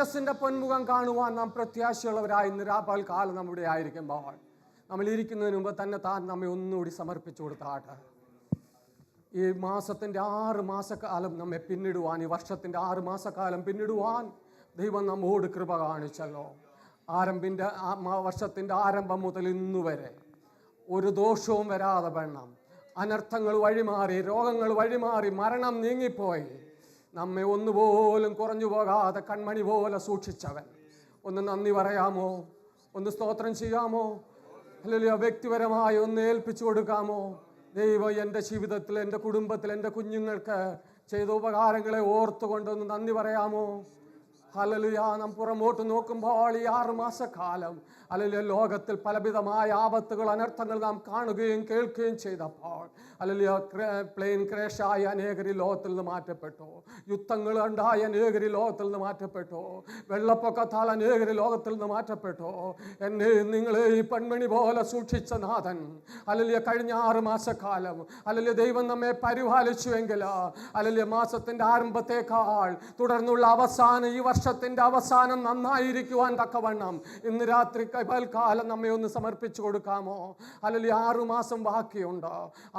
തേജസ്സിൻ്റെ പൊന്മുഖം കാണുവാൻ നാം പ്രത്യാശയുള്ളവരായി ഇന്ന് രാപകൽക്കാലം നമ്മുടെ ആയിരിക്കുമ്പോൾ നമ്മൾ ഇരിക്കുന്നതിന് മുമ്പ് തന്നെ താൻ നമ്മെ ഒന്നുകൂടി സമർപ്പിച്ചു കൊടുത്താട്ടെ. ഈ മാസത്തിൻ്റെ 6 മാസക്കാലം നമ്മെ പിന്നിടുവാൻ, ഈ വർഷത്തിൻ്റെ 6 മാസക്കാലം പിന്നിടുവാൻ ദൈവം നമ്മോട് കൃപ കാണിച്ചല്ലോ. വർഷത്തിൻ്റെ ആരംഭം മുതൽ ഇന്നുവരെ ഒരു ദോഷവും വരാതെ വേണം. അനർത്ഥങ്ങൾ വഴിമാറി, രോഗങ്ങൾ വഴിമാറി, മരണം നീങ്ങിപ്പോയി നമ്മെ ഒന്നുപോലും കുറഞ്ഞു പോകാതെ കൺമണി പോലെ സൂക്ഷിച്ചവൻ. ഒന്ന് നന്ദി പറയാമോ? ഒന്ന് സ്തോത്രം ചെയ്യാമോ? അല്ലെങ്കിൽ വ്യക്തിപരമായി ഒന്ന് ഏൽപ്പിച്ചു കൊടുക്കാമോ? ദൈവം എൻ്റെ ജീവിതത്തിൽ, എൻ്റെ കുടുംബത്തിൽ, എൻ്റെ കുഞ്ഞുങ്ങൾക്ക് ചെയ്ത ഉപകാരങ്ങളെ ഓർത്തുകൊണ്ടൊന്ന് നന്ദി പറയാമോ? ഹല്ലേലൂയ. നാം പുറമോട്ട് നോക്കുമ്പോൾ ഈ 6 മാസക്കാലം അല്ലെങ്കിൽ ലോകത്തിൽ പലവിധമായ ആപത്തുകൾ, അനർത്ഥങ്ങൾ നാം കാണുകയും കേൾക്കുകയും ചെയ്തപ്പോൾ അല്ലെങ്കിൽ പ്ലെയിൻ ക്രാഷായി അനേകർ ലോകത്തിൽ നിന്ന് മാറ്റപ്പെട്ടു, യുദ്ധങ്ങൾ ഉണ്ടായി അനേകർ ലോകത്തിൽ നിന്ന് മാറ്റപ്പെട്ടു, വെള്ളപ്പൊക്കത്താൽ അനേകർ ലോകത്തിൽ നിന്ന് മാറ്റപ്പെട്ടു. എന്നെ നിങ്ങളെ ഈ പെൺമണി പോലെ സൂക്ഷിച്ച നാഥൻ അല്ലെങ്കിൽ കഴിഞ്ഞ 6 മാസക്കാലം അല്ലെങ്കിൽ ദൈവം നമ്മെ പരിപാലിച്ചുവെങ്കിൽ അല്ലെങ്കിൽ മാസത്തിൻ്റെ ആരംഭത്തേക്കാൾ തുടർന്നുള്ള അവസാനം, ഈ വർഷത്തിൻ്റെ അവസാനം നന്നായിരിക്കുവാൻ തക്കവണ്ണം ഇന്ന് രാത്രി പൽക്കാലം നമ്മെ ഒന്ന് സമർപ്പിച്ചു കൊടുക്കാമോ? അല്ലെങ്കിൽ 6 മാസം ബാക്കിയുണ്ട്.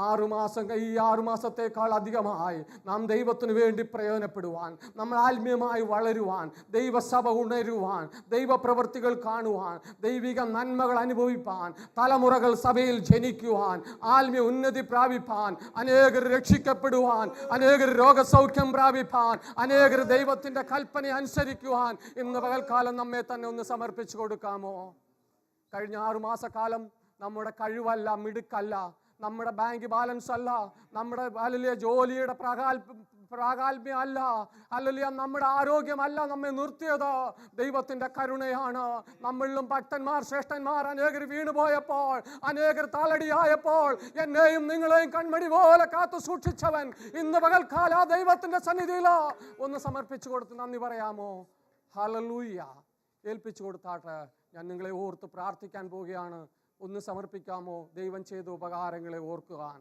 6 മാസം, ഈ 6 മാസത്തേക്കാൾ അധികമായി നാം ദൈവത്തിന് വേണ്ടി പ്രയോജനപ്പെടുവാൻ, നമ്മൾ ആത്മീയമായി വളരുവാൻ, ദൈവസഭ ഉണരുവാൻ, ദൈവപ്രവൃത്തികൾ കാണുവാൻ, ദൈവിക നന്മകൾ അനുഭവിപ്പാൻ, തലമുറകൾ സഭയിൽ ജനിക്കുവാൻ, ആത്മീയ ഉന്നതി പ്രാപിപ്പാൻ, അനേകർ രക്ഷിക്കപ്പെടുവാൻ, അനേകർ രോഗസൗഖ്യം പ്രാപിപ്പാൻ, അനേകർ ദൈവത്തിൻ്റെ കൽപ്പന അനുസരിക്കുവാൻ ഇന്ന് പകൽക്കാലം നമ്മെ തന്നെ ഒന്ന് സമർപ്പിച്ചു കൊടുക്കാമോ? കഴിഞ്ഞ 6 മാസക്കാലം നമ്മുടെ കഴിവല്ല, മിടുക്കല്ല, നമ്മുടെ ബാങ്ക് ബാലൻസ് അല്ല, നമ്മുടെ വലിയ ജോലിയുടെ പ്രാഗാൽഭ്യം അല്ല, അല്ലെങ്കിൽ നമ്മുടെ ആരോഗ്യമല്ല നമ്മെ നിർത്തിയത്, ദൈവത്തിൻ്റെ കരുണയാണ്. നമ്മളിലും ഭക്തന്മാർ, ശ്രേഷ്ഠന്മാർ അനേകർ വീണുപോയപ്പോൾ, അനേകർ താളടിയായപ്പോൾ എന്നെയും നിങ്ങളെയും കൺമണി പോലെ കാത്തു സൂക്ഷിച്ചവൻ ഇന്ന് പകൽക്കാല ദൈവത്തിൻ്റെ സന്നിധിയിൽ ഒന്ന് സമർപ്പിച്ചു കൊടുത്ത് നന്ദി പറയാമോ? ഹല്ലേലൂയ. ഏൽപ്പിച്ചു കൊടുത്താട്ടെ. ഞാൻ നിങ്ങളെ ഓർത്ത് പ്രാർത്ഥിക്കാൻ പോവുകയാണ്. ഒന്ന് സമർപ്പിക്കാമോ? ദൈവം ചെയ്ത ഉപകാരങ്ങളെ ഓർക്കുവാൻ.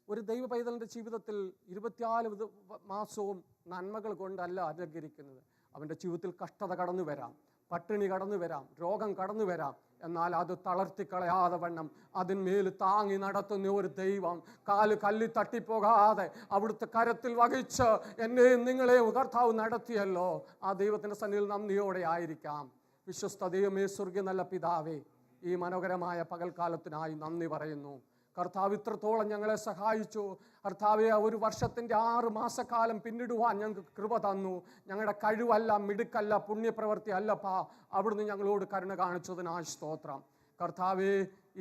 ഒരു ദൈവ പൈതലിൻ്റെ ജീവിതത്തിൽ 24 മാസവും നന്മകൾ കൊണ്ടല്ല അലങ്കരിക്കുന്നത്. അവൻ്റെ ജീവിതത്തിൽ കഷ്ടത കടന്നു വരാം, പട്ടിണി കടന്നു വരാം, രോഗം കടന്നു വരാം. എന്നാൽ അത് തളർത്തിക്കളയാതെ വണ്ണം അതിന്മേൽ താങ്ങി നടത്തുന്ന ഒരു ദൈവം, കാല് കല്ലിൽ തട്ടിപ്പോകാതെ അവിടുത്തെ കരത്തിൽ വഹിച്ച് എന്നെയും നിങ്ങളെയും കർത്താവ് നടത്തിയല്ലോ. ആ ദൈവത്തിൻ്റെ സന്നിധിയിൽ നന്ദിയോടെ ആയിരിക്കാം. വിശ്വസ്ത ദൈവമേ, സ്വർഗ്ഗീയ നല്ല പിതാവേ, ഈ മനോഹരമായ പകൽക്കാലത്തിനായി നന്ദി പറയുന്നു. കർത്താവ് ഇത്രത്തോളം ഞങ്ങളെ സഹായിച്ചു. കർത്താവെ, ഒരു വർഷത്തിൻ്റെ 6 മാസക്കാലം പിന്നിടുവാൻ ഞങ്ങൾക്ക് കൃപ തന്നു. ഞങ്ങളുടെ കഴിവല്ല, മിടുക്കല്ല, പുണ്യപ്രവൃത്തി അല്ലപ്പാ, അവിടുന്ന് ഞങ്ങളോട് കരുണ കാണിച്ചതിനായി സ്തോത്രം. കർത്താവെ,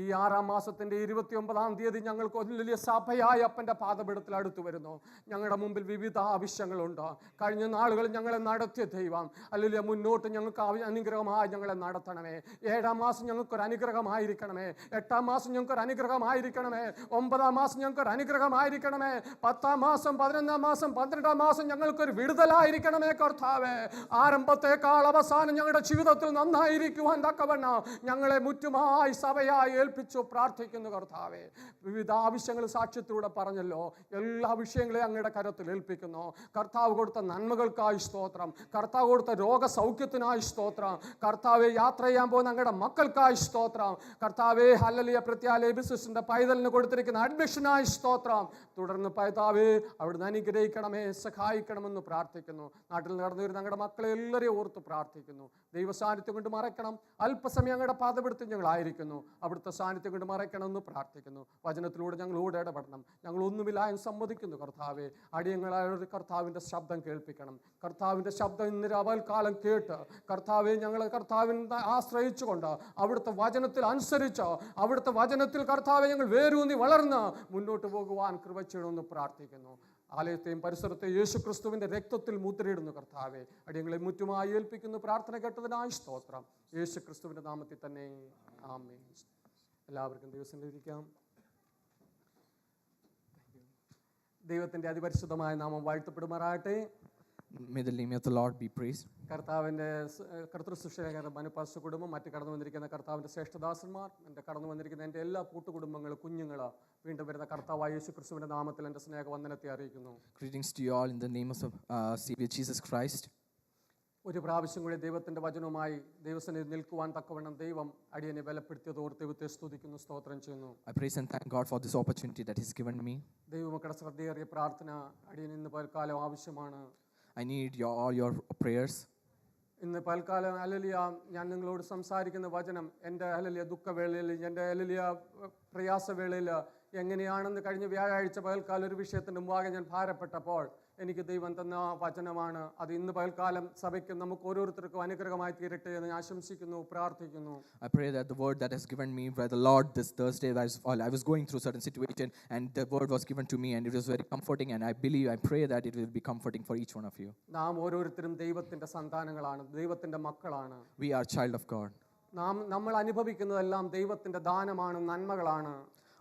ഈ 6-ാം മാസത്തിൻ്റെ 29-ാം തീയതി ഞങ്ങൾക്ക് വലിയ സഭയായി അപ്പൻ്റെ പാദപീഠത്തിൽ അടുത്തു വരുന്നു. ഞങ്ങളുടെ മുമ്പിൽ വിവിധ ആവശ്യങ്ങളുണ്ട്. കഴിഞ്ഞ നാളുകളിൽ ഞങ്ങളെ നടത്തിയ ദൈവം അല്ലെങ്കിൽ മുന്നോട്ട് ഞങ്ങൾക്ക് അനുഗ്രഹമായി ഞങ്ങളെ നടത്തണമേ. 7-ാം മാസം ഞങ്ങൾക്കൊരു അനുഗ്രഹമായിരിക്കണമേ. 8-ാം മാസം ഞങ്ങൾക്കൊരു അനുഗ്രഹമായിരിക്കണമേ. 9-ാം മാസം ഞങ്ങൾക്കൊരു അനുഗ്രഹമായിരിക്കണമേ. 10-ാം മാസം, 11-ാം മാസം, 12-ാം മാസം ഞങ്ങൾക്കൊരു വിടുതലായിരിക്കണമേ. കർത്താവേ, ആരംഭത്തേക്കാൾ അവസാനം ഞങ്ങളുടെ ജീവിതത്തിൽ നന്നായിരിക്കുവാൻ തക്കവണ്ണം ഞങ്ങളെ മുറ്റുമായി സഭയായി ഏൽപ്പിച്ചു പ്രാർത്ഥിക്കുന്നു. കർത്താവേ, വിവിധ ആവശ്യങ്ങൾ സാക്ഷ്യത്തിലൂടെ പറഞ്ഞല്ലോ. എല്ലാ വിഷയങ്ങളെയും അങ്ങയുടെ കരത്തിൽ ഏൽപ്പിക്കുന്നു. കർത്താവ് കൊടുത്ത നന്മകൾക്കായി സ്തോത്രം. കർത്താവ് കൊടുത്ത രോഗസൗഖ്യത്തിനായി സ്തോത്രം. കർത്താവെ, യാത്ര ചെയ്യാൻ പോകുന്ന അങ്ങയുടെ മക്കൾക്കായി സ്തോത്രം. കർത്താവെ, ഹല്ലേലൂയ, പ്രത്യാലയ ബിസിനസിന്റെ പൈതലിന് കൊടുത്തിരിക്കുന്ന അഡ്മിഷനായി സ്തോത്രം. തുടർന്ന് പൈതാവേ, അവിടുന്ന് അനുഗ്രഹിക്കണമേ, സഹായിക്കണമെന്ന് പ്രാർത്ഥിക്കുന്നു. നാട്ടിൽ നടന്നു വരുന്ന ഞങ്ങളുടെ മക്കളെ എല്ലാവരെയും ഓർത്ത് പ്രാർത്ഥിക്കുന്നു. ദൈവസാന്നിധ്യം കൊണ്ട് മറയ്ക്കണം. അല്പസമയം ഞങ്ങളുടെ പാദപീഠത്തിൽ ഞങ്ങളായിരിക്കുന്നു. അവിടുത്തെ സാന്നിധ്യം കൊണ്ട് മറയ്ക്കണമെന്ന് പ്രാർത്ഥിക്കുന്നു. വചനത്തിലൂടെ ഞങ്ങളോട് ഇടപെടണം. ഞങ്ങൾ ഒന്നുമില്ലായും സമ്മതിക്കുന്നു. കർത്താവെ, അടിയങ്ങളായ കർത്താവിൻ്റെ ശബ്ദം കേൾപ്പിക്കണം. കർത്താവിൻ്റെ ശബ്ദം ഇന്ന് രാപകൽക്കാലം കേട്ട് കർത്താവെ, ഞങ്ങൾ കർത്താവിനെ ആശ്രയിച്ചുകൊണ്ട് അവിടുത്തെ വചനത്തിൽ അനുസരിച്ച് അവിടുത്തെ വചനത്തിൽ കർത്താവെ ഞങ്ങൾ വേരൂന്നി വളർന്ന് മുന്നോട്ട് പോകുവാൻ കൃപ ചെയ്യണമെന്ന് പ്രാർത്ഥിക്കുന്നു. ആലയത്തെയും പരിസരത്തെയും യേശുക്രിസ്തുവിൻ്റെ രക്തത്തിൽ മുദ്രയിടുന്നു. കർത്താവെ, അടിയങ്ങളെ മുറ്റുമായി ഏൽപ്പിക്കുന്നു. പ്രാർത്ഥന കേട്ടതിനായി സ്തോത്രം. യേശുക്രിസ്തുവിൻ്റെ നാമത്തിൽ തന്നെ ആമേൻ. എല്ലാവർക്കും ദിവസങ്ങളിലിരിക്കാം. ദൈവത്തിൻ്റെ അതിപരിശുദ്ധമായ നാമം വാഴ്ത്തപ്പെടുമാറാകട്ടെ. May the name of the Lord be praised. കർത്താവിൻ്റെ കർത്തൃശുശ്രൂഷകരുടെ മനപ്പാസ് കുടുംബം, മറ്റ് കടന്നു വന്നിരിക്കുന്ന കർത്താവിൻ്റെ ശ്രേഷ്ഠദാസന്മാർ, എൻ്റെ കടന്നു വന്നിരിക്കുന്ന എൻ്റെ എല്ലാ കൂട്ടുകുടുംബങ്ങൾ, കുഞ്ഞുങ്ങൾ, വീണ്ടും വരുന്ന കർത്താവായ യേശുക്രിസ്തുവിൻ്റെ നാമത്തിൽ എൻ്റെ സ്നേഹവന്ദനത്തെ അറിയിക്കുന്നു. Greetings to you all in the name of Savior Jesus Christ. ഒരു പ്രാവശ്യം കൂടി ദൈവത്തിൻ്റെ വചനവുമായി ദൈവസന്നിധി നിൽക്കുവാൻ തക്കവണ്ണം ദൈവം അടിയനെ ബലപ്പെടുത്തിയതോർ ദൈവത്തെ സ്തുതിക്കുന്നു, സ്തോത്രം ചെയ്യുന്നു. I praise and thank God for this opportunity that He's given me. ദൈവമക്കളുടെ ശ്രദ്ധയേറിയ പ്രാർത്ഥന അടിയന് ഇന്ന് പൽക്കാലം ആവശ്യമാണ്. I need all your prayers. ഇന്ന് പൽക്കാലം ഹല്ലേലൂയ ഞാൻ നിങ്ങളോട് സംസാരിക്കുന്ന വചനം എൻ്റെ ഹല്ലേലൂയ ദുഃഖവേളയിൽ, എൻ്റെ ഹല്ലേലൂയ പ്രയാസവേളയിൽ എങ്ങനെയാണെന്ന് കഴിഞ്ഞ വ്യാഴാഴ്ച പകൽക്കാലം ഒരു വിഷയത്തിൻ്റെ മുമ്പാകെ ഞാൻ ഭാരപ്പെട്ടപ്പോൾ എനിക്ക് ദൈവം തന്ന വചനമാണ്. അത് ഇന്ന് പകൽക്കാലം സഭയ്ക്ക് നമുക്ക് ഓരോരുത്തർക്കും അനുഗ്രഹമായി തീരട്ടെ എന്ന് ആശംസിക്കുന്നു, പ്രാർത്ഥിക്കുന്നു. I pray that the word that has given me by the Lord this Thursday, I was going through certain situation and the word was given to me and it was very comforting, and I pray that it will be comforting for each one of you. നാം ഓരോരുത്തരും ദൈവത്തിൻ്റെ സന്താനങ്ങളാണ്, ദൈവത്തിൻ്റെ മക്കളാണ്. We are child of God. നമ്മൾ അനുഭവിക്കുന്നതെല്ലാം ദൈവത്തിൻ്റെ ദാനമാണ്, നന്മകളാണ്.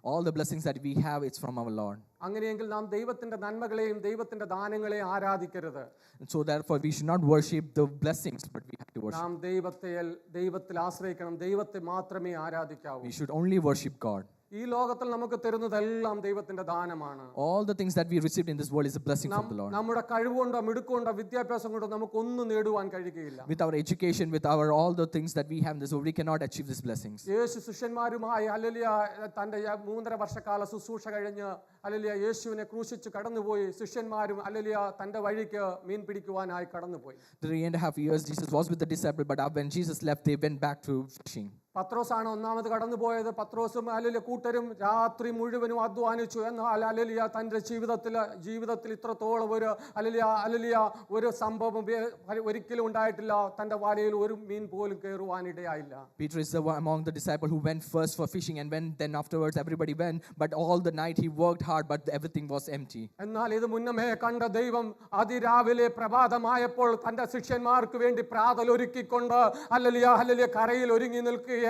All the blessings that we have, it's from our Lord. അങ്ങനെയെങ്കിൽ നാം ദൈവത്തിന്റെ നന്മകളെയും ദൈവത്തിന്റെ ദാനങ്ങളെയും ആരാധിക്കരുത്. And so therefore we should not worship the blessings, but we have to worship. നാം ദൈവത്തിൽ ആശ്രയിക്കണം, ദൈവത്തെ മാത്രമേ ആരാധിക്കാവൂ. We should only worship God. ഈ ലോകത്തിൽ നമുക്ക് തരുന്നതെല്ലാം ദൈവത്തിന്റെ ദാനമാണ്. All the things that we received in this world is a blessing from the Lord. നമ്മുടെ കഴിവുകൊണ്ടോ മിടുക്കുകൊണ്ടോ വിദ്യാഭ്യാസം കൊണ്ടോ നമുക്കൊന്നും നേടുവാൻ കഴിയുകയില്ല. With our education, with our all the things that we have in this world, we cannot achieve these blessings. യേശു ശിഷ്യന്മാരുമായി ഹല്ലേലൂയ തന്റെ 3.5 വർഷക്കാല ശുശ്രൂഷ കഴിഞ്ഞ് ഹല്ലേലൂയ യേശുവിനെ ക്രൂശിച്ച് കടന്നുപോയി. ശിഷ്യന്മാരും ഹല്ലേലൂയ തന്റെ വഴിക്ക് മീൻ പിടിക്കുവാനായി കടന്നുപോയി. 3.5 years Jesus was with the disciples, but when Jesus left, they went back to fishing. പത്രോസാണ് ഒന്നാമത് കടന്നുപോയത്. പത്രോസും ഹല്ലേലൂയ കൂട്ടരും രാത്രി മുഴുവനും അധ്വാനിച്ചു. എന്നാൽ ഹല്ലേലൂയ തന്റെ ജീവിതത്തിൽ ഇത്രത്തോളം ഒരു സംഭവം ഒരിക്കലും ഉണ്ടായിട്ടില്ല. തന്റെ വലയിൽ ഒരു മീൻ പോലും കയറുവാനിടയായില്ല. Peter is among the disciples who went first for fishing, and then afterwards everybody went, but all the night he worked hard, but everything was empty. എന്നാൽ ഇത് മുന്നമേ കണ്ട ദൈവം അതിരാവിലെ പ്രഭാതമായപ്പോൾ തന്റെ ശിഷ്യന്മാർക്ക് വേണ്ടി പ്രാതൽ ഒരുക്കിക്കൊണ്ട് ഹല്ലേലൂയ കരയിൽ ഒരുങ്ങി നിൽക്കുകയാണ്.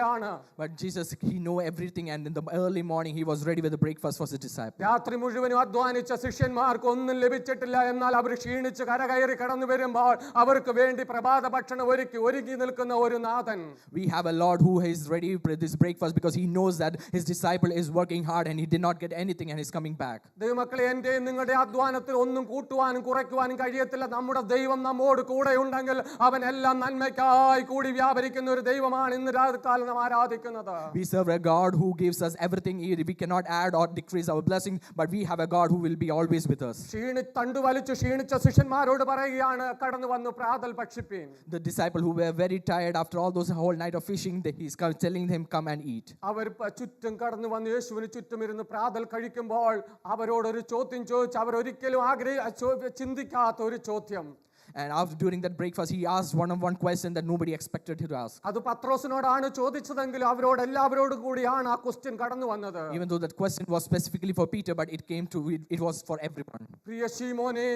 But Jesus, he know everything, and in the early morning he was ready with the breakfast for his disciples. രാത്രി മുഴുവനും അധ്വാനിച്ച ശിഷ്യന്മാർക്ക് ഒന്നും ലഭിച്ചിട്ടില്ല. എന്നാൽ അവർ ക്ഷീണിച്ച് കരകയറി കടന്നു വരുമ്പോൾ അവർക്ക് വേണ്ടി പ്രഭാത ഭക്ഷണം ഒരുങ്ങി നിൽക്കുന്ന ഒരു നാഥൻ. We have a Lord who is ready for this breakfast because he knows that his disciple is working hard and he did not get anything and is coming back. ദൈവമക്കളെ, എൻ്റെ നിങ്ങളുടെ അധ്വാനത്തിൽ ഒന്നും കൂട്ടുവാനും കുറയ്ക്കുവാനും കഴിയത്തില്ല. നമ്മുടെ ദൈവം നമ്മോട് കൂടെ ഉണ്ടെങ്കിൽ അവൻ എല്ലാം നന്മയ്ക്കായി കൂടി വ്യാപരിക്കുന്ന ഒരു ദൈവമാണ് ഇന്ന് രാത്രികാലം നാം ആരാധിക്കുന്നത്. We serve a God who gives us everything. We cannot add or decrease our blessings, but we have a God who will be always with us. തണ്ടുവലിച്ചു ക്ഷീണിച്ച ശിഷ്യന്മാരോട് പറയുകയാണ്, കടന്നു വന്നു പ്രാതൽ ഭക്ഷിപ്പീൻ. The disciple who were very tired after all those whole night of fishing, he's telling them, come and eat. അവർ ചുറ്റും കടന്നു വന്ന് യേശുവിന് ചുറ്റും ഇരുന്ന് പ്രാതൽ കഴിക്കുമ്പോൾ അവരോടൊരു ചോദ്യം ചോദിച്ചു. അവർ ഒരിക്കലും ചിന്തിക്കാത്ത ഒരു ചോദ്യം. And after during that breakfast, he asked one question that nobody expected him to ask. അത് പത്രോസിനോടാണ് ചോദിച്ചതെങ്കിലും അവരോട് എല്ലാവരോടും കൂടിയാണ് ആ ക്വസ്റ്റ്യൻ കടന്നു വന്നത്. Even though that question was specifically for Peter, but it was for everyone. പ്രിയ ശീമോനെ,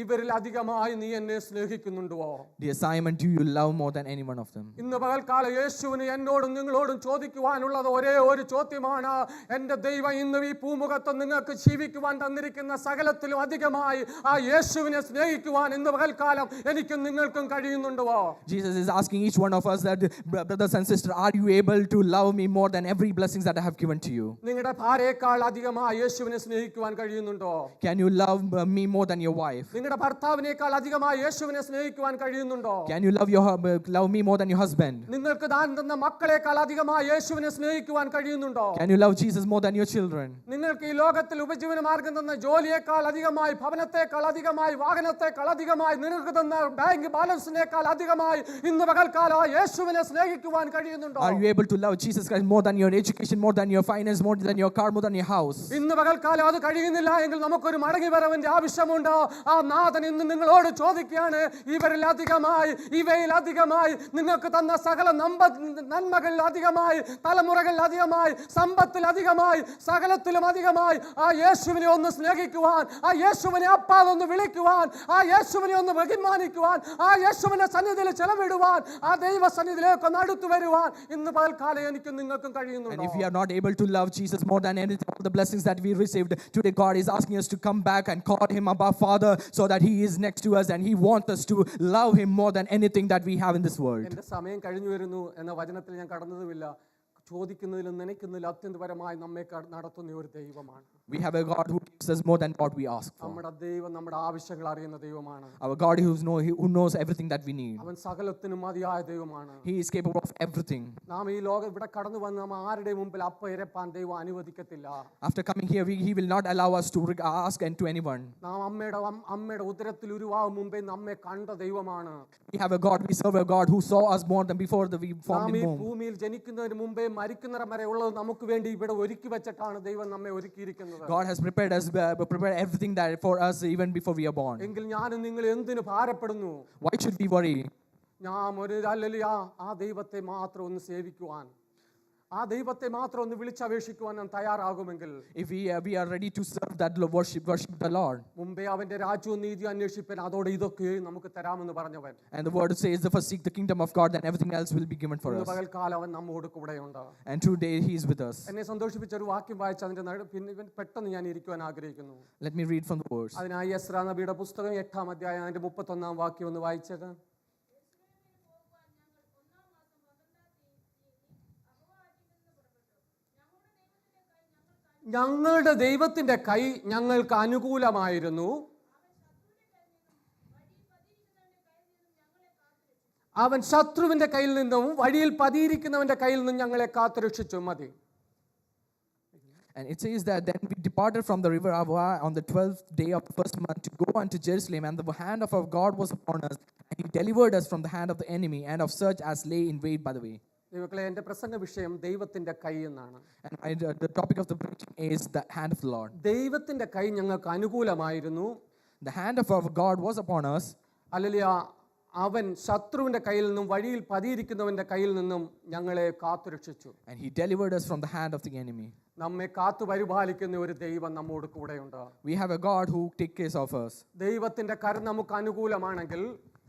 ഇവരിൽ അധികമായി നീ എന്നെ സ്നേഹിക്കുന്നുണ്ടോ? Dear Simon, do you love more than any one of them? ഇന്ന് പകൽക്കാലം യേശുവിന് എന്നോടും നിങ്ങളോടും ചോദിക്കുവാനുള്ളത് ഒരേ ഒരു ചോദ്യമാണ്. എൻ്റെ ദൈവം ഇന്ന് ഈ ഭൂമുഖത്ത് നിങ്ങൾക്ക് ജീവിക്കുവാൻ തന്നിരിക്കുന്ന സകലത്തിലും അധികമായി ആ യേശുവിനെ സ്നേഹിക്കുവാൻ ഇന്ന് പകൽക്കാലം എനിക്കും നിങ്ങൾക്കും കഴിയുന്നുണ്ടോ? Jesus is asking each one of us that, brothers and sisters, are you able to love me more than every blessings that I have given to you? നിങ്ങളുടെ ഭാര്യയേക്കാൾ അധികമായി യേശുവിനെ സ്നേഹിക്കുവാൻ കഴിയുന്നുണ്ടോ? Can you love me more than your wife? നിങ്ങളുടെ ഭർത്താവിനേക്കാൾ അധികമായി യേശുവിനെ സ്നേഹിക്കുവാൻ കഴിയുന്നുണ്ടോ? Can you love me more than your husband? നിങ്ങൾക്ക് ദാനം തന്ന മക്കളേക്കാൾ അധികമായി യേശുവിനെ സ്നേഹിക്കുവാൻ കഴിയുന്നുണ്ടോ? Can you love Jesus more than your children? നിങ്ങൾക്ക് ഈ ലോകത്തിൽ ഉപജീവന മാർഗം തന്ന ജോലിയേക്കാൾ അധികമായി, ഭവനത്തേക്കാൾ അധികമായി, വാഹനത്തേക്കാൾ അധികമായി, നിങ്ങൾക്ക് തന്ന ബാങ്ക് ബാലൻസിനേക്കാൾ അധികമായി ഇന്ന് പകൽക്കാലം യേശുവിനെ സ്നേഹിക്കുവാൻ കഴിയുന്നുണ്ടോ? Are you able to love Jesus Christ more than your education, more than your finance, more than your car, more than your house? ഇന്ന് പകൽക്കാലം അത് കഴിയുന്നില്ല എങ്കിൽ നമുക്കൊരു മടങ്ങി വരവിന്റെ ആവശ്യമുണ്ട്. ആ നാഥൻ ഇന്ന് നിങ്ങളോട് ചോദിക്കുകയാണ്, ഇവയിൽ അധികമായി നിങ്ങൾക്ക് തന്ന സകല നന്മകളിൽ അധികമായി, തലമുറകളിൽ അധികമായി, സമ്പത്തിൽ അധികമായി, സകലത്തിലും അധികമായി ആ യേശുവിനെ ഒന്ന് സ്നേഹിക്കുവാൻ, ആ യേശുവിനെ അപ്പാതൊന്ന് വിളിക്കുവാൻ, ആ യേശുവിനെ ഒന്ന് ബഹുമാനിക്കുവാൻ, ആ യേശുവിന്റെ സന്നിധിയിൽ ചെലവിടുവാൻ, ആ ദൈവ സന്നിധിയിലേക്ക് ഒന്ന് അടുത്തു വരുവാൻ ഇന്ന് പകൽക്കാലം എനിക്കും നിങ്ങൾക്കും കഴിയുന്നു. And if we are not able to love Jesus more than anything, all the blessings that we received today, God is asking us to come back and call him Abba Father, so that he is next to us and he wants us to love him more than anything that we have in this world. എൻ്റെ സമയം കഴിഞ്ഞു വരുന്നു എന്ന വചനത്തിൽ ഞാൻ കടന്നതുമില്ല. ചോദിക്കുന്നതിലും നനയ്ക്കുന്നതിലും അത്യന്തപരമായി നമ്മെ നടത്തുന്ന ഒരു ദൈവമാണ്. We have a God who gives us more than what we ask for. നമ്മുടെ ദൈവം നമ്മുടെ ആവശ്യങ്ങൾ അറിയുന്ന ദൈവമാണ്. Our God who knows everything that we need. അവൻ സകലത്തിനും മതിയായ ദൈവമാണ്. He is capable of everything. നാം ഈ ലോകം ഇവിടെ കടന്നു വന്ന് നാം ആരുടെ മുമ്പിൽ അപ്പം ഇരപ്പാൻ ദൈവം അനുവദിക്കത്തില്ല. After coming here, he will not allow us to ask and to anyone. നാം അമ്മയുടെ ഉദരത്തിൽ ഉരുവാകും മുമ്പേ നമ്മെ കണ്ട ദൈവമാണ്. We have a God, we serve a God who saw us more than before we formed in womb. ഭൂമിയിൽ ജനിക്കുന്നതിന് മുമ്പേ മരിക്കുന്നിടം വരെ ഉള്ളത് നമുക്ക് വേണ്ടി ഇവിടെ ഒരുക്കി വെച്ചിട്ടാണ് ദൈവം നമ്മെ ഒരുക്കിയിരിക്കുന്നത്. God has prepared everything that for us even before we are born. എങ്കിൽ ഞാനും നിങ്ങൾ എന്തിനു ഭാരപ്പെടുന്നു? Why should we worry? നാം ഒരു ആ ദൈവത്തെ മാത്രം ഒന്ന് സേവിക്കുവാൻ, ആ ദൈവത്തെ മാത്രം ഒന്ന് വിളിച്ചപേക്ഷിക്കുവാൻ നാം തയ്യാറാകുമെങ്കിൽ, if we are ready to serve that worship the Lord. മുമ്പേ അവന്റെ രാജ്യവും നീതി അന്വേഷിപ്പൻ, അതോടെ ഇതൊക്കെ നമുക്ക് തരാമെന്ന് പറഞ്ഞവൻ. And the word says, first seek the kingdom of God, then everything else will be given for us. പകൽക്കാലം അവൻ നമ്മോട് കൂടെയുണ്ട്. And today he is with us. എന്നെ സന്തോഷിപ്പിച്ച ഒരു വാക്യം വായിച്ച് അതിന്റെ പിന്നെ പെട്ടെന്ന് ഞാൻ ഇരിക്കുവാൻ ആഗ്രഹിക്കുന്നു. Let me read from the words. അതിനായി എസ്രാ നബിയുടെ പുസ്തകം 8-ാം അധ്യായം അതിന്റെ 31-ാം വാക്യം ഒന്ന് വായിച്ചത്. ഞങ്ങളുടെ ദൈവത്തിന്റെ കൈ ഞങ്ങൾക്ക് അനുകൂലമായിരുന്നു, അവൻ ശത്രുവിന്റെ കയ്യിൽ നിന്നും വഴിയിൽ പതിയിരിക്കുന്നവന്റെ കയ്യിൽ നിന്നും ഞങ്ങളെ കാത്തുരക്ഷിച്ചു. മതി. And it says that then we departed from the river Ava on the 12th day of the first month to go unto Jerusalem, and the hand of our God was upon us, and he delivered us from the hand of the enemy and of such as lay in wait by the way. ദൈവങ്ങളെ, എൻ്റെ പ്രസംഗ വിഷയം ദൈവത്തിന്റെ കൈ എന്നാണ്. And the topic of the preaching is the hand of the Lord. ദൈവത്തിന്റെ കൈ ഞങ്ങൾക്ക് അനുകൂലമായിരുന്നു. The hand of our God was upon us. Hallelujah. അവൻ ശത്രുവിന്റെ കയ്യിൽ നിന്നും വഴിയിൽ പതിയിരിക്കുന്നവന്റെ കയ്യിൽ നിന്നും ഞങ്ങളെ കാത്തുരക്ഷിച്ചു. And he delivered us from the hand of the enemy. നമ്മെ കാത്തു പരിപാലിക്കുന്ന ഒരു ദൈവം നമ്മോട് കൂടെയുണ്ട്. We have a God who takes care of us. ദൈവത്തിന്റെ കരം നമുക്ക് അനുകൂലമാണെങ്കിൽ,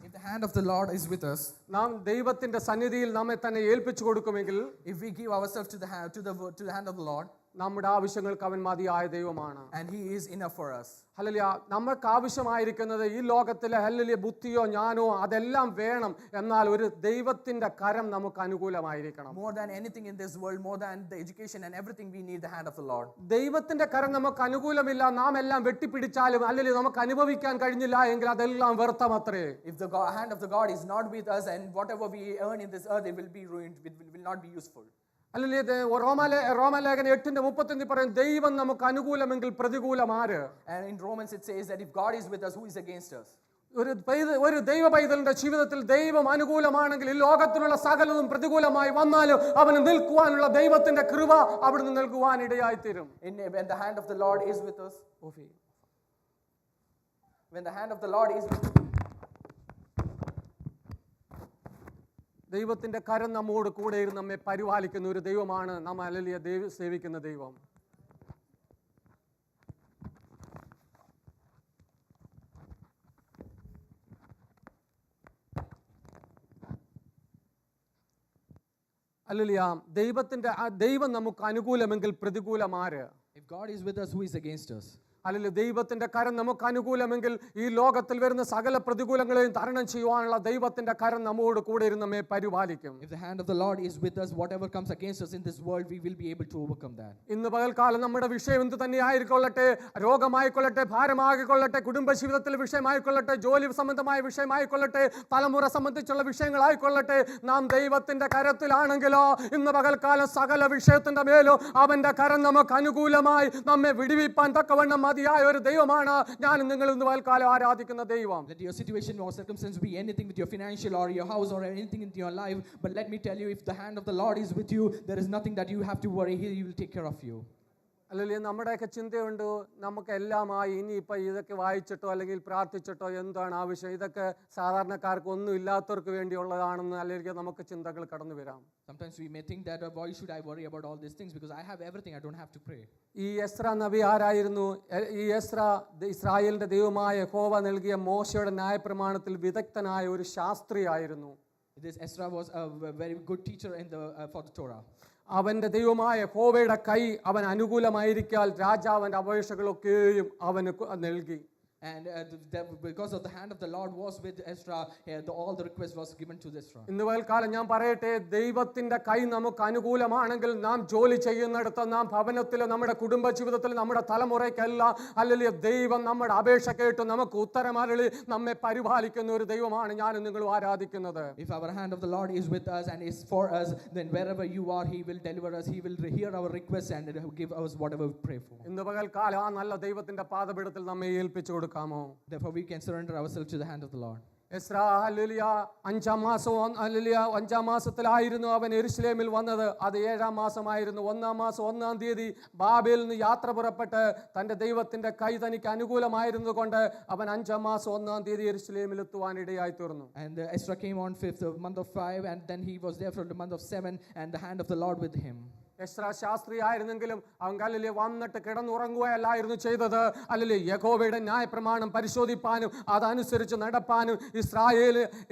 if the hand of the Lord is with us, നാം ദൈവത്തിന്റെ സന്നിധിയിൽ നമ്മെ തന്നെ ഏൽപ്പിച്ചു കൊടുക്കുമെങ്കിൽ, if we give ourselves to the hand of the Lord, നമ്മുടെ ആവശ്യങ്ങൾക്ക് അവൻ മതിയായ ദൈവമാണ്. and he is enough for us. Hallelujah. നമുക്ക് ആവശ്യമായിരിക്കുന്നത് ഈ ലോകത്തിലെ ഹല്ലേലൂയ ബുദ്ധിയോ ജ്ഞാനോ അതെല്ലാം വേണം, എന്നാൽ ഒരു ദൈവത്തിന്റെ കരം നമുക്ക് അനുകൂലമായിരിക്കണം. More than anything in this world, more than the education and everything, we need the hand of the Lord. ദൈവത്തിന്റെ കരം നമുക്ക് അനുകൂലമില്ല, നാം എല്ലാം വെട്ടിപ്പിടിച്ചാലും അല്ലെങ്കിൽ നമുക്ക് അനുഭവിക്കാൻ കഴിഞ്ഞില്ല എങ്കിൽ അതെല്ലാം വ്യർത്ഥമത്രേ. If the hand of the God is not with us, and whatever we earn in this earth, it will be ruined, it will not be useful. അല്ലെങ്കിൽ റോമലേഖനം 8:35 പറയും, ദൈവം നമുക്ക് അനുകൂലമെങ്കിൽ പ്രതികൂലം ആര്? And in Romans it says that if God is with us, who is against us? ഒരു ദൈവ പൈതലിന്റെ ജീവിതത്തിൽ ദൈവം അനുകൂലമാണെങ്കിൽ ഈ ലോകത്തിലുള്ള സകലതും പ്രതികൂലമായി വന്നാലും അവന് നിൽക്കുവാനുള്ള ദൈവത്തിന്റെ കൃപ അവിടുന്ന് നൽകുവാൻ ഇടയായിത്തീരും. When the hand of the Lord is with us, when the hand of the Lord is with us, ദൈവത്തിന്റെ കരം നമ്മോട് കൂടെ ഇരുന്ന് നമ്മെ പരിപാലിക്കുന്ന ഒരു ദൈവമാണ് നാം ഹല്ലേലൂയ സേവിക്കുന്ന ദൈവം. ഹല്ലേലൂയ. ദൈവം നമുക്ക് അനുകൂലമെങ്കിൽ പ്രതികൂലം ആര്? if God is with us, who is against us? അല്ലെങ്കിൽ ദൈവത്തിന്റെ കരം നമുക്ക് അനുകൂലമെങ്കിൽ ഈ ലോകത്തിൽ വരുന്ന സകല പ്രതികൂലങ്ങളെയും തരണം ചെയ്യുവാനുള്ള ദൈവത്തിന്റെ കരം നമ്മോട് കൂടെ ഇരുന്ന് നമ്മെ പരിപാലിക്കും. If the hand of the Lord is with us, whatever comes against us in this world, we will be able to overcome that. ഇന്ന് പകൽക്കാലം നമ്മുടെ വിഷയം എന്ത് തന്നെ ആയിക്കൊള്ളട്ടെ, രോഗമായിക്കൊള്ളട്ടെ, ഭാരമായിക്കൊള്ളട്ടെ, കുടുംബജീവിതത്തിലെ വിഷയമായിക്കൊള്ളട്ടെ, ജോലി സംബന്ധമായ വിഷയമായിക്കൊള്ളട്ടെ, തലമുറ സംബന്ധിച്ചുള്ള വിഷയങ്ങളായിക്കൊള്ളട്ടെ, നാം ദൈവത്തിന്റെ കരത്തിലാണെങ്കിലോ ഇന്ന് പകൽക്കാലം സകല വിഷയത്തിന്റെ മേലും അവന്റെ കരം നമുക്ക് അനുകൂലമായി നമ്മെ വിടുവിപ്പാൻ തക്കവണ്ണം മതിയായ ഒരു ദൈവമാണ് ഞാൻ നിങ്ങൾ ഇന്ന് പകൽക്കാലം ആരാധിക്കുന്ന ദൈവം. Let your situation or circumstance be anything with your financial or your house or anything in your life, but let me tell you, if the hand of the Lord is with you, there is nothing that you have to worry. He will take care of you. അല്ലെങ്കിൽ നമ്മുടെയൊക്കെ ചിന്തയുണ്ട്, നമുക്ക് എല്ലാമായി ഇനിയിപ്പോൾ ഇതൊക്കെ വായിച്ചിട്ടോ അല്ലെങ്കിൽ പ്രാർത്ഥിച്ചിട്ടോ എന്താണ് ആവശ്യം, ഇതൊക്കെ സാധാരണക്കാർക്ക് ഒന്നും ഇല്ലാത്തവർക്ക് വേണ്ടിയുള്ളതാണെന്ന് അല്ലെങ്കിൽ നമുക്ക് ചിന്തകൾ കടന്നു വരാം. Sometimes we may think that why should I worry about all these things, because I have everything, I don't have to pray. ഈ എസ്രാ നബി ആരായിരുന്നു? ഈ എസ്രാ ഇസ്രായേലിന്റെ ദൈവമായ യഹോവ നൽകിയ മോശയുടെ ന്യായപ്രമാണത്തിൽ വിദഗ്ധനായ ഒരു ശാസ്ത്രിയായിരുന്നു. This Ezra was a very good teacher for the Torah. അവന്റെ ദൈവമായ യഹോവയുടെ കൈ അവൻ അനുകൂലമായിരിക്കാൽ രാജാവിന്റെ അപേക്ഷകളൊക്കെയും അവന് നൽകി. And because of the hand of the Lord was with Ezra, all the request was given to Ezra. ഇന്ന് പകൽക്കാലം ഞാൻ പറയട്ടെ, ദൈവത്തിന്റെ കൈ നമുക്ക് അനുകൂലമാണെങ്കിൽ നാം ജോലി ചെയ്യുന്നിടത്ത്, നാം ഭവനത്തിൽ, നമ്മുടെ കുടുംബ ജീവിതത്തിൽ, നമ്മുടെ തലമുറയ്ക്കെല്ലാം അല്ലെങ്കിൽ ദൈവം നമ്മുടെ അപേക്ഷ കേട്ട് നമുക്ക് ഉത്തരമരുളി നമ്മെ പരിപാലിക്കുന്ന ഒരു ദൈവമാണ് ഞാനും നിങ്ങളും ആരാധിക്കുന്നത്. If our hand of the Lord is with us and is for us, then wherever you are, He will deliver us. He will hear our requests and give us whatever we pray for. ഇന്ന് പകൽക്കാലം ആ നല്ല ദൈവത്തിന്റെ പാദപീഠത്തിൽ നമ്മെ ഏൽപ്പിച്ചു കൊടുക്കാമോ? Therefore, we can surrender ourselves to the hand of the Lord. Ezra hallelujah 5 മാസത്തിലായിരുന്നു അവൻ യെരൂശലേമിൽ വന്നത്. അത് 7 മാസമായിരുന്നു. 1 മാസം 1 തീയതി ബാബേലിൽ നിന്ന് യാത്ര പുറപ്പെട്ട് തൻ്റെ ദൈവത്തിന്റെ കൈ തനിക്ക് അനുകൂലമായിരുന്നത് കൊണ്ട് അവൻ 5 മാസം 1 തീയതി യെരൂശലേമിൽ എത്തുവാൻ ഇടയായി തീർന്നു. And Ezra came on 5th month of 5, and then he was there for the month of 7, and the hand of the Lord with him. എസ്രാ ശാസ്ത്രി ആയിരുന്നെങ്കിലും അവൻ കല്ലിൽ വന്നിട്ട് കിടന്നുറങ്ങുകയല്ലായിരുന്നു ചെയ്തത്. അല്ലെങ്കിൽ യഹോവയുടെ ന്യായപ്രമാണം പരിശോധിപ്പാനും അതനുസരിച്ച് നടപ്പാനും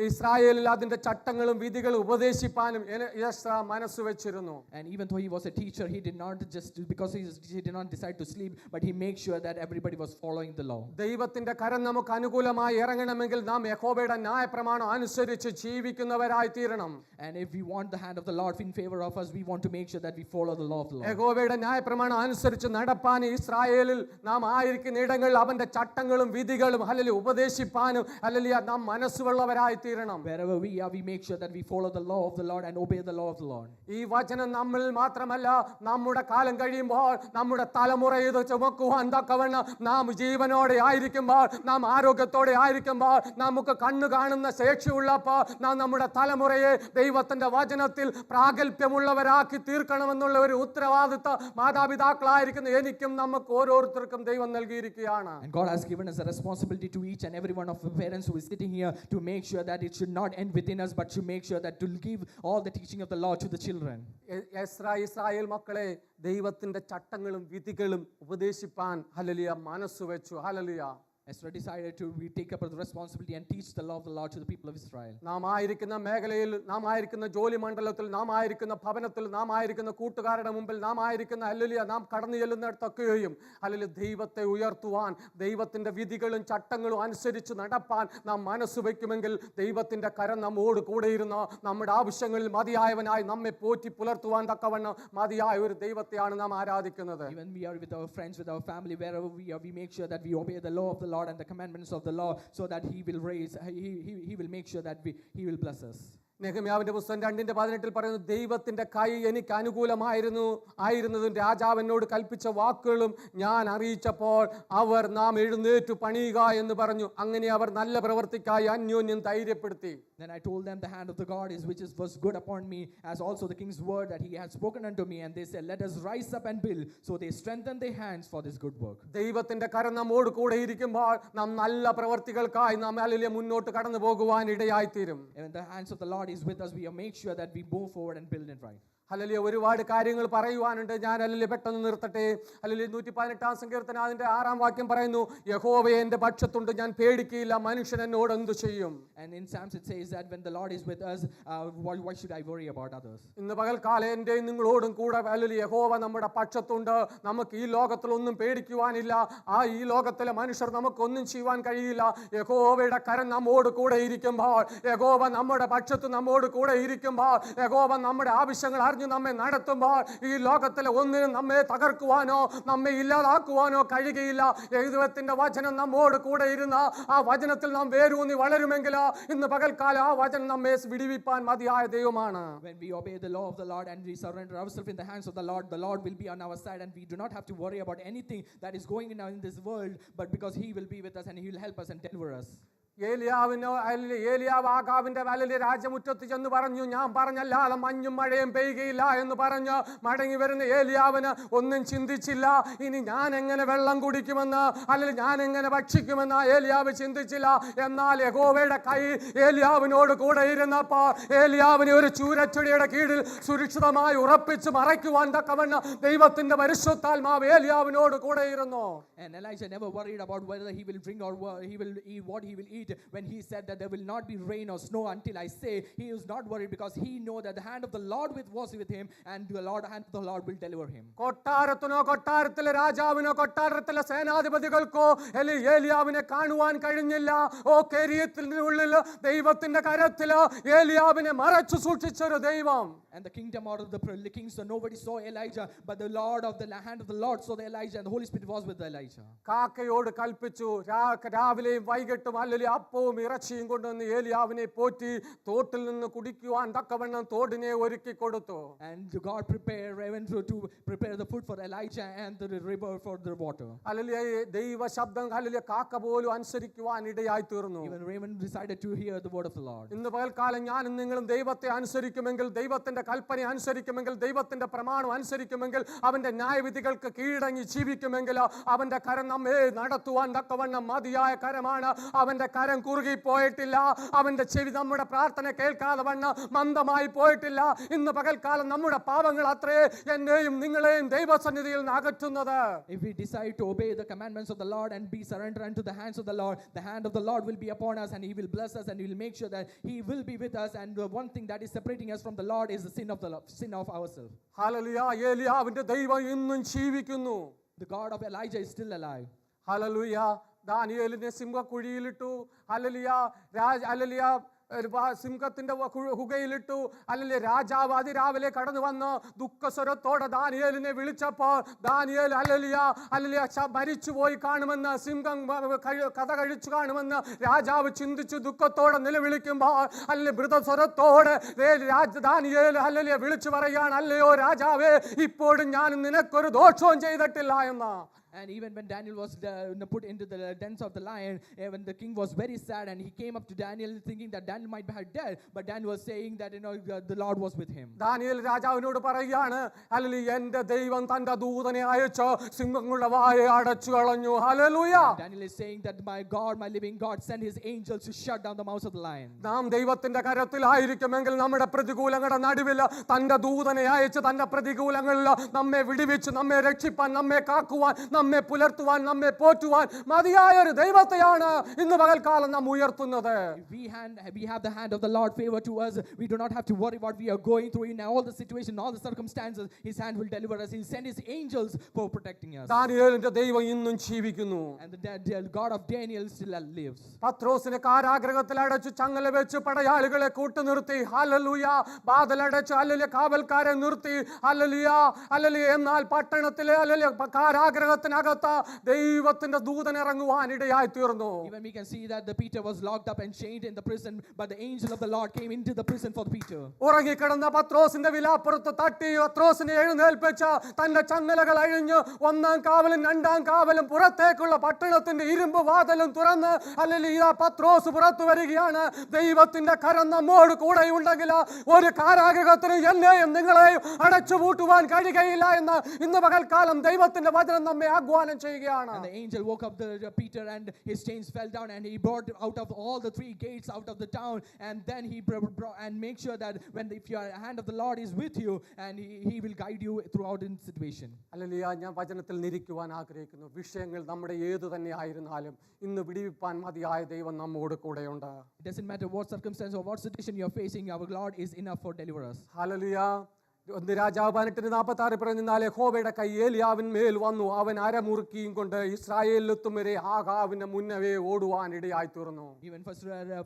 ഇസ്രായേലിൽ അതിന്റെ ചട്ടങ്ങളും വിധികളും ഉപദേശിപ്പാനും എസ്രാ മനസ്സ് വെച്ചിരുന്നു. And even though he was a teacher, he did not just because he did not decide to sleep, but he made sure that everybody was following the law. ദൈവത്തിന്റെ കരം നമുക്ക് അനുകൂലമായി ഇറങ്ങണമെങ്കിൽ നാം യഹോവയുടെ ന്യായപ്രമാണം അനുസരിച്ച് ജീവിക്കുന്നവരായി തീരണം. And if we want the hand of the Lord in favor of us, we want to make sure that we follow the law of the Lord. യഹോവയുടെ ന്യായപ്രമാണം അനുസരിച്ച് നടപ്പാൻ ഇസ്രായേലിൽ നാം ആയിരിക്കുന്ന ഇടങ്ങളിൽ അവന്റെ ചട്ടങ്ങളും വിധികളും അല്ലെങ്കിൽ ഉപദേശിപ്പാനും അല്ലെങ്കിൽ നാം മനസ്സുള്ളവരായി തീരണം. Wherever we are, we make sure that we follow the law of the Lord and obey the law of the Lord. ഈ വചനം നമ്മിൽ മാത്രമല്ല, നമ്മുടെ കാലം കഴിയുമ്പോൾ നമ്മുടെ തലമുറ ഇത് ചുമക്കുവാൻ തക്കവണ്ണം നാം ജീവനോടെ ആയിരിക്കുമ്പോൾ, നാം ആരോഗ്യത്തോടെ ആയിരിക്കുമ്പോൾ, നമുക്ക് കണ്ണു കാണുന്ന ശേഷിയുള്ളപ്പോൾ നാം നമ്മുടെ തലമുറയെ ദൈവത്തിന്റെ വചനത്തിൽ പ്രാഗൽഭ്യമുള്ളവരാക്കി തീർക്കണമെന്നുള്ള ഒരു ഉത്തരവാദിത്ത മാതാപിതാക്കളായിരിക്കുന്ന എനിക്കും നമുക്ക് ഓരോരുത്തർക്കും ദൈവം നൽകിയിരിക്കുകയാണ്. And God has given us a responsibility to each and every one of the parents who is sitting here to make sure that it should not end within us, but to make sure that to give all the teaching of the law to the children. Israel മക്കളെ ദൈവത്തിന്റെ ചട്ടങ്ങളും വിധികളും ഉപദേശിപ്പാൻ hallelujah മനസ്സ് വെച്ചു. Hallelujah. Ezra decided to take up the responsibility and teach the law of the Lord to the people of Israel. നാം ആയിരിക്കുന്ന മേഖലയിൽ, നാം ആയിരിക്കുന്ന ജോലി മണ്ഡലത്തിൽ, നാം ആയിരിക്കുന്ന ഭവനത്തിൽ, നാം ആയിരിക്കുന്ന കൂട്ടുകാരുടെ മുമ്പിൽ, നാം ആയിരിക്കുന്ന ഹല്ലേലൂയ നാം കടന്നു ചെല്ലുന്നിടത്തൊക്കെയും ഹല്ലേലൂയ ദൈവത്തെ ഉയർത്തുവാൻ, ദൈവത്തിന്റെ വിധികളും ചട്ടങ്ങളും അനുസരിച്ച് നടപ്പാൻ നാം മനസ്സ് വയ്ക്കുമെങ്കിൽ ദൈവത്തിന്റെ കരം നമ്മോട് കൂടെയിരുന്ന നമ്മുടെ ആവശ്യങ്ങളിൽ മതിയായവനായി നമ്മെ പോറ്റി പുലർത്തുവാൻ തക്കവണ്ണം മതിയായ ഒരു ദൈവത്തെയാണ് നാം ആരാധിക്കുന്നത്. Even we are with our friends, with our family, wherever we are, we make sure that we obey the law of the Lord and the commandments of the law, so that he will make sure that he will bless us. നെഹെമ്യാവിന്റെ പുസ്തകം 2:18 പറയുന്നു, ദൈവത്തിന്റെ കൈ എനിക്ക് ആയിരുന്നതും രാജാവ് എന്നോട് കൽപ്പിച്ച വാക്കുകളും ഞാൻ അറിയിച്ചപ്പോൾ അവർ നാം എഴുന്നേറ്റു പണിയുക എന്ന് പറഞ്ഞു. അങ്ങനെ അവർ നല്ല പ്രവർത്തിക്കായി അന്യോന്യം ധൈര്യപ്പെടുത്തി. Then I told them, the hand of the God was good upon me, as also the king's word that he had spoken unto me. And they said, let us rise up and build. So they strengthened their hands for this good work. ദൈവത്തിന്റെ കരം നമ്മോട് കൂടെ ഇരിക്കുമ്പോൾ നാം നല്ല പ്രവർത്തികൾക്കായി നാം അല്ലെങ്കിൽ മുന്നോട്ട് കടന്നു പോകുവാൻ ഇടയായി തീരും. And the hands of the Lord is with us. We make sure that we move forward and build it right. Hallelujah. ഒരുപാട് കാര്യങ്ങൾ പറയുവാനുണ്ട്. ഞാൻ അല്ലെങ്കിൽ പെട്ടെന്ന് നിർത്തട്ടെ. അല്ലെങ്കിൽ 118 സങ്കീർത്തനം അതിന്റെ 6 വാക്യം പറയുന്നു, യഹോവയെ എന്റെ പക്ഷത്തുണ്ട്, ഞാൻ പേടിക്കില്ല, മനുഷ്യൻ എന്നോട് എന്തു ചെയ്യും. And in Psalms it says that when the Lord is with us, why should I worry about others? ഇന്ന് പകൽക്കാലം എന്റെയും നിങ്ങളോടും കൂടെ ഹല്ലേലൂയ യഹോവ നമ്മുടെ പക്ഷത്തുണ്ട്. നമുക്ക് ഈ ലോകത്തിൽ ഒന്നും പേടിക്കുവാനില്ല. ഈ ലോകത്തിലെ മനുഷ്യർ നമുക്കൊന്നും ചെയ്യുവാൻ കഴിയില്ല. യഹോവയുടെ കരം നമ്മോട് കൂടെ ഇരിക്കുമ്പോൾ, യഹോവ നമ്മുടെ പക്ഷത്ത് നമ്മോട് കൂടെ ഇരിക്കുമ്പോൾ, യഹോവ നമ്മുടെ ആവശ്യങ്ങൾ നമ്മെ നടത്തുമ്പോൾ ഈ ലോകത്തിലെ ഒന്നിനും നമ്മെ തകർക്കുവാനോ നമ്മെ ഇല്ലാതാക്കുവാനോ കഴിയുകയില്ല. ദൈവത്തിന്റെ വചനം നമ്മോട് കൂടെ ഇരുന്ന ആ വചനത്തിൽ നാം വേരൂന്നി വളരുമെങ്കിൽ ഇന്ന് പകൽക്കാലം ആ വചനം നമ്മെ വിടിവിപ്പാൻ മതിയായ ദൈവമാണ്. When we obey the law of the Lord and we surrender ourselves in the hands of the Lord will be on our side, and we do not have to worry about anything that is going on in this world, but because he will be with us and he will help us and deliver us. ഏലിയാവ് ആഹാബിന്റെ വലിയ രാജമുറ്റത്ത് ചെന്ന് പറഞ്ഞു, ഞാൻ പറഞ്ഞല്ലാതെ മഞ്ഞും മഴയും പെയ്യുകയില്ല എന്ന് പറഞ്ഞ് മടങ്ങി വരുന്ന ഏലിയാവിന് ഒന്നും ചിന്തിച്ചില്ല. ഇനി ഞാൻ എങ്ങനെ വെള്ളം കുടിക്കുമെന്ന് അല്ലെങ്കിൽ ഞാൻ എങ്ങനെ ഭക്ഷിക്കുമെന്ന് ഏലിയാവ് ചിന്തിച്ചില്ല. എന്നാൽ യഹോവയുടെ കൈ ഏലിയാവിനോട് കൂടെ ഇരുന്നപ്പോൾ ഏലിയാവിനെ ഒരു ചൂരച്ചെടിയുടെ കീഴിൽ സുരക്ഷിതമായി ഉറപ്പിച്ച് മറയ്ക്കുവാൻ തക്കവണ്ണം ദൈവത്തിന്റെ പരിശുദ്ധാത്മാവ് ഏലിയാവിനോട് കൂടെ ഇരുന്നു. And Elijah never worried about whether he will drink or he will eat, what he will eat, 8 when he said that there will not be rain or snow until I say, he is not worried because he know that the hand of the Lord was with him, and the hand of the Lord will deliver him. കൊട്ടാരത്തിനോ കൊട്ടാരത്തിലെ രാജാവിനോ കൊട്ടാരത്തിലെ സേനാധിപതികൾക്കോ ഏലിയാവിനെ കാണുവാൻ കഴിഞ്ഞില്ല. ഓ കേരിയത്തിനുള്ളിൽ ദൈവത്തിന്റെ കരത്തില് ഏലിയാവിനെ മറച്ചു സൂക്ഷിച്ച ഒരു ദൈവം. And the kingdom out of the king, so nobody saw Elijah, but the Lord of the hand of the Lord saw the Elijah, and the Holy Spirit was with Elijah. കാക്കയോട് കൽപ്പിച്ചു രാവിലെയും വൈകിട്ടും അല്ലെങ്കിൽ അപ്പവും ഇറച്ചിയും കൊണ്ടുവന്ന് ഏലിയാവിനെ പോറ്റി തോട്ടിൽ നിന്ന് കുടിക്കുവാൻ തക്കവണ്ണം തോടിനെ ഒരുക്കി കൊടുത്തു. And God prepared raven to prepare the food for Elijah and the river for the water. അല്ലെങ്കിൽ ദൈവ ശബ്ദം അല്ലെങ്കിൽ കാക്ക പോലും അനുസരിക്കുവാൻ ഇടയായി തീർന്നു. Even raven decided to hear the word of the Lord. ഇന്ന് പകൽക്കാലം ഞാനും നിങ്ങളും ദൈവത്തെ അനുസരിക്കുമെങ്കിൽ, ദൈവത്തിന്റെ കൽപ്പന അനുസരിക്കുമെങ്കിൽ, ദൈവത്തിന്റെ പ്രമാണം അനുസരിക്കുമെങ്കിൽ, അവന്റെ ന്യായവിധികൾക്ക് കീഴടങ്ങി ജീവിക്കുമെങ്കിൽ അവന്റെ കരം നമ്മെ നടത്തുവാൻ തക്കവണ്ണം മതിയായ കരമാണ്. അവന്റെ കരം കുറുകി പോയിട്ടില്ല. അവന്റെ ചെവി നമ്മുടെ പ്രാർത്ഥന കേൾക്കാതെ വണ്ണം മന്ദമായി പോയിട്ടില്ല. ഇന്ന് പകൽക്കാലം നമ്മുടെ പാപങ്ങൾ അത്രേ എന്നെയും നിങ്ങളെയും ദൈവസന്നിധിയിൽ നിന്ന് അകറ്റുന്നത്. If we decide to obey the commandments of the Lord and be surrendered unto the hands of the Lord, the hand of the Lord will be upon us, and he will bless us, and he will make sure that he will be with us. And the one thing that is separating us from the Lord is the sin of ourselves. ഹല്ലേലൂയ. ഏലിയാവിന്റെ ദൈവം ഇന്നും ജീവിക്കുന്നു. The God of Elijah is still alive. ഹല്ലേലൂയ. ദാനിയേലിനെ സിംഹക്കുഴിയിലിട്ടു. ഹല്ലേലൂയ. ഹല്ലേലൂയ. സിംഹത്തിന്റെ ഹുകയിലിട്ടു. അല്ലെങ്കിൽ രാജാവ് അതിരാവിലെ കടന്നു വന്ന് ദുഃഖസ്വരത്തോടെ ദാനിയേലിനെ വിളിച്ചപ്പോൾ ദാനിയേൽ ഹല്ലേലൂയ മരിച്ചുപോയി കാണുമെന്ന്, സിംഹം കഥ കഴിച്ചു കാണുമെന്ന് രാജാവ് ചിന്തിച്ചു ദുഃഖത്തോടെ നിലവിളിക്കുമ്പോൾ അല്ലെങ്കിൽ മൃതസ്വരത്തോടെ ദാനിയേൽ ഹല്ലേലൂയ വിളിച്ചു പറയാണ്, അല്ലയോ രാജാവേ, ഇപ്പോഴും ഞാൻ നിനക്കൊരു ദോഷവും ചെയ്തിട്ടില്ല എന്ന്. And even when Daniel was put into the dens of the lion, when the king was very sad, and he came up to Daniel thinking that Daniel might be dead, but Daniel was saying that the Lord was with him. Daniel രാജാവിനോട് പറയുകയാണ്, hallelujah, എൻ്റെ ദൈവം തന്റെ ദൂതനെ അയച്ച് സിംഹങ്ങളുടെ വായ അടച്ചു കളഞ്ഞു. Hallelujah. Daniel is saying that my God, my living God, sent his angels to shut down the mouths of the lion. നാം ദൈവത്തിന്റെ കരത്തിലായിരിക്കുമെങ്കിൽ നമ്മുടെ പ്രതികൂലങ്ങളുടെ നടുവിൽ തന്റെ ദൂതനെ അയച്ച് തന്റെ പ്രതികൂലങ്ങളിൽ നമ്മെ വിടുവിച്ച് നമ്മെ രക്ഷിപ്പാൻ, നമ്മെ കാക്കുവാൻ, നമ്മെ പുലർത്തുവാൻ, നമ്മെ പോറ്റുവാൻ മതിയായ ഒരു ദൈവത്തെയാണ് ഇന്ന് പകൽക്കാലം നാം ഉയർത്തുന്നത്. We have the hand of the Lord favor to us. We do not have to worry what we are going through in all the situation, all the circumstances. His hand will deliver us. He will send his angels for protecting us. ദാനിയേലിന്റെ ദൈവം ഇന്നും ജീവിക്കുന്നു. And the God of Daniel still lives. പത്രോസിനെ കാരാഗൃഹത്തിൽ അടച്ചു ചങ്ങല വെച്ച് പടയാളികളെ കൂട്ടുനിർത്തി. Hallelujah. വാതിലടച്ച് hallelujah കാവൽക്കാരെ നിർത്തി. Hallelujah. Hallelujah. എന്നാൽ പട്ടണത്തിലെ ഹല്ലേലൂയ കാരാഗൃഹത്തിന് ദൈവത്തിന്റെ ദൂതൻ ഇറങ്ങുവാൻ ഇടയായി തീർന്നു. Even we can see that the Peter was locked up and chained in the prison, but the angel of the Lord came into the prison for Peter. ഉറങ്ങിക്കിടന്ന പത്രോസിന്റെ വിലാപ്പുറത്ത് തട്ടി പത്രോസിനെ എഴുന്നേൽപ്പിച്ച് തന്റെ ചങ്ങലകൾ അഴിഞ്ഞ് ഒന്നാം കാവലും രണ്ടാം കാവലും പുറത്തേക്കുള്ള പട്ടണത്തിന്റെ ഇരുമ്പ് വാതിലും തുറന്ന് ഹല്ലേലൂയ പത്രോസ് പുറത്തു വരികയാണ്. ദൈവത്തിന്റെ കരം നമ്മോട് കൂടെ ഉണ്ടെങ്കിൽ ഒരു കാരാഗൃഹത്തിന് എന്നെയും നിങ്ങളെയും അടച്ചുപൂട്ടുവാൻ കഴിയുകയില്ല എന്ന് ഇന്ന് പകൽക്കാലം ദൈവത്തിന്റെ വചനം നമ്മെ ആഹ്വാനം ചെയ്യുകയാണ്. And the angel woke up the Peter, and his chains fell down, and he brought out of all the three gates out of the town, and then he brought and make sure that if your hand of the Lord is with you, and he will guide you throughout in situation. Hallelujah. ഞാൻ വചനത്തിൽ നിരിക്കുവാൻ ആഗ്രഹിക്കുന്നു. വിഷയങ്ങൾ നമ്മുടെ ഏതു തന്നെ ആയിരുന്നാലും ഇന്ന് വിടുവിപ്പാൻ മതിയായ ദൈവം നമ്മോട് കൂടെയുണ്ട്. It doesn't matter what circumstance or what situation you are facing, our Lord is enough for deliver us. Hallelujah. രാജാവ് 18:46 പറയുന്നാൽ യഹോവയുടെ കൈ ഏലിയാവിന്മേൽ വന്നു. അവൻ അരമുറുക്കിയും കൊണ്ട് ഇസ്രായേലിലെത്തും വരെ ആഹാബിന്റെ മുന്നവേ ഓടുവാൻ ഇടയായി തീർന്നു. Even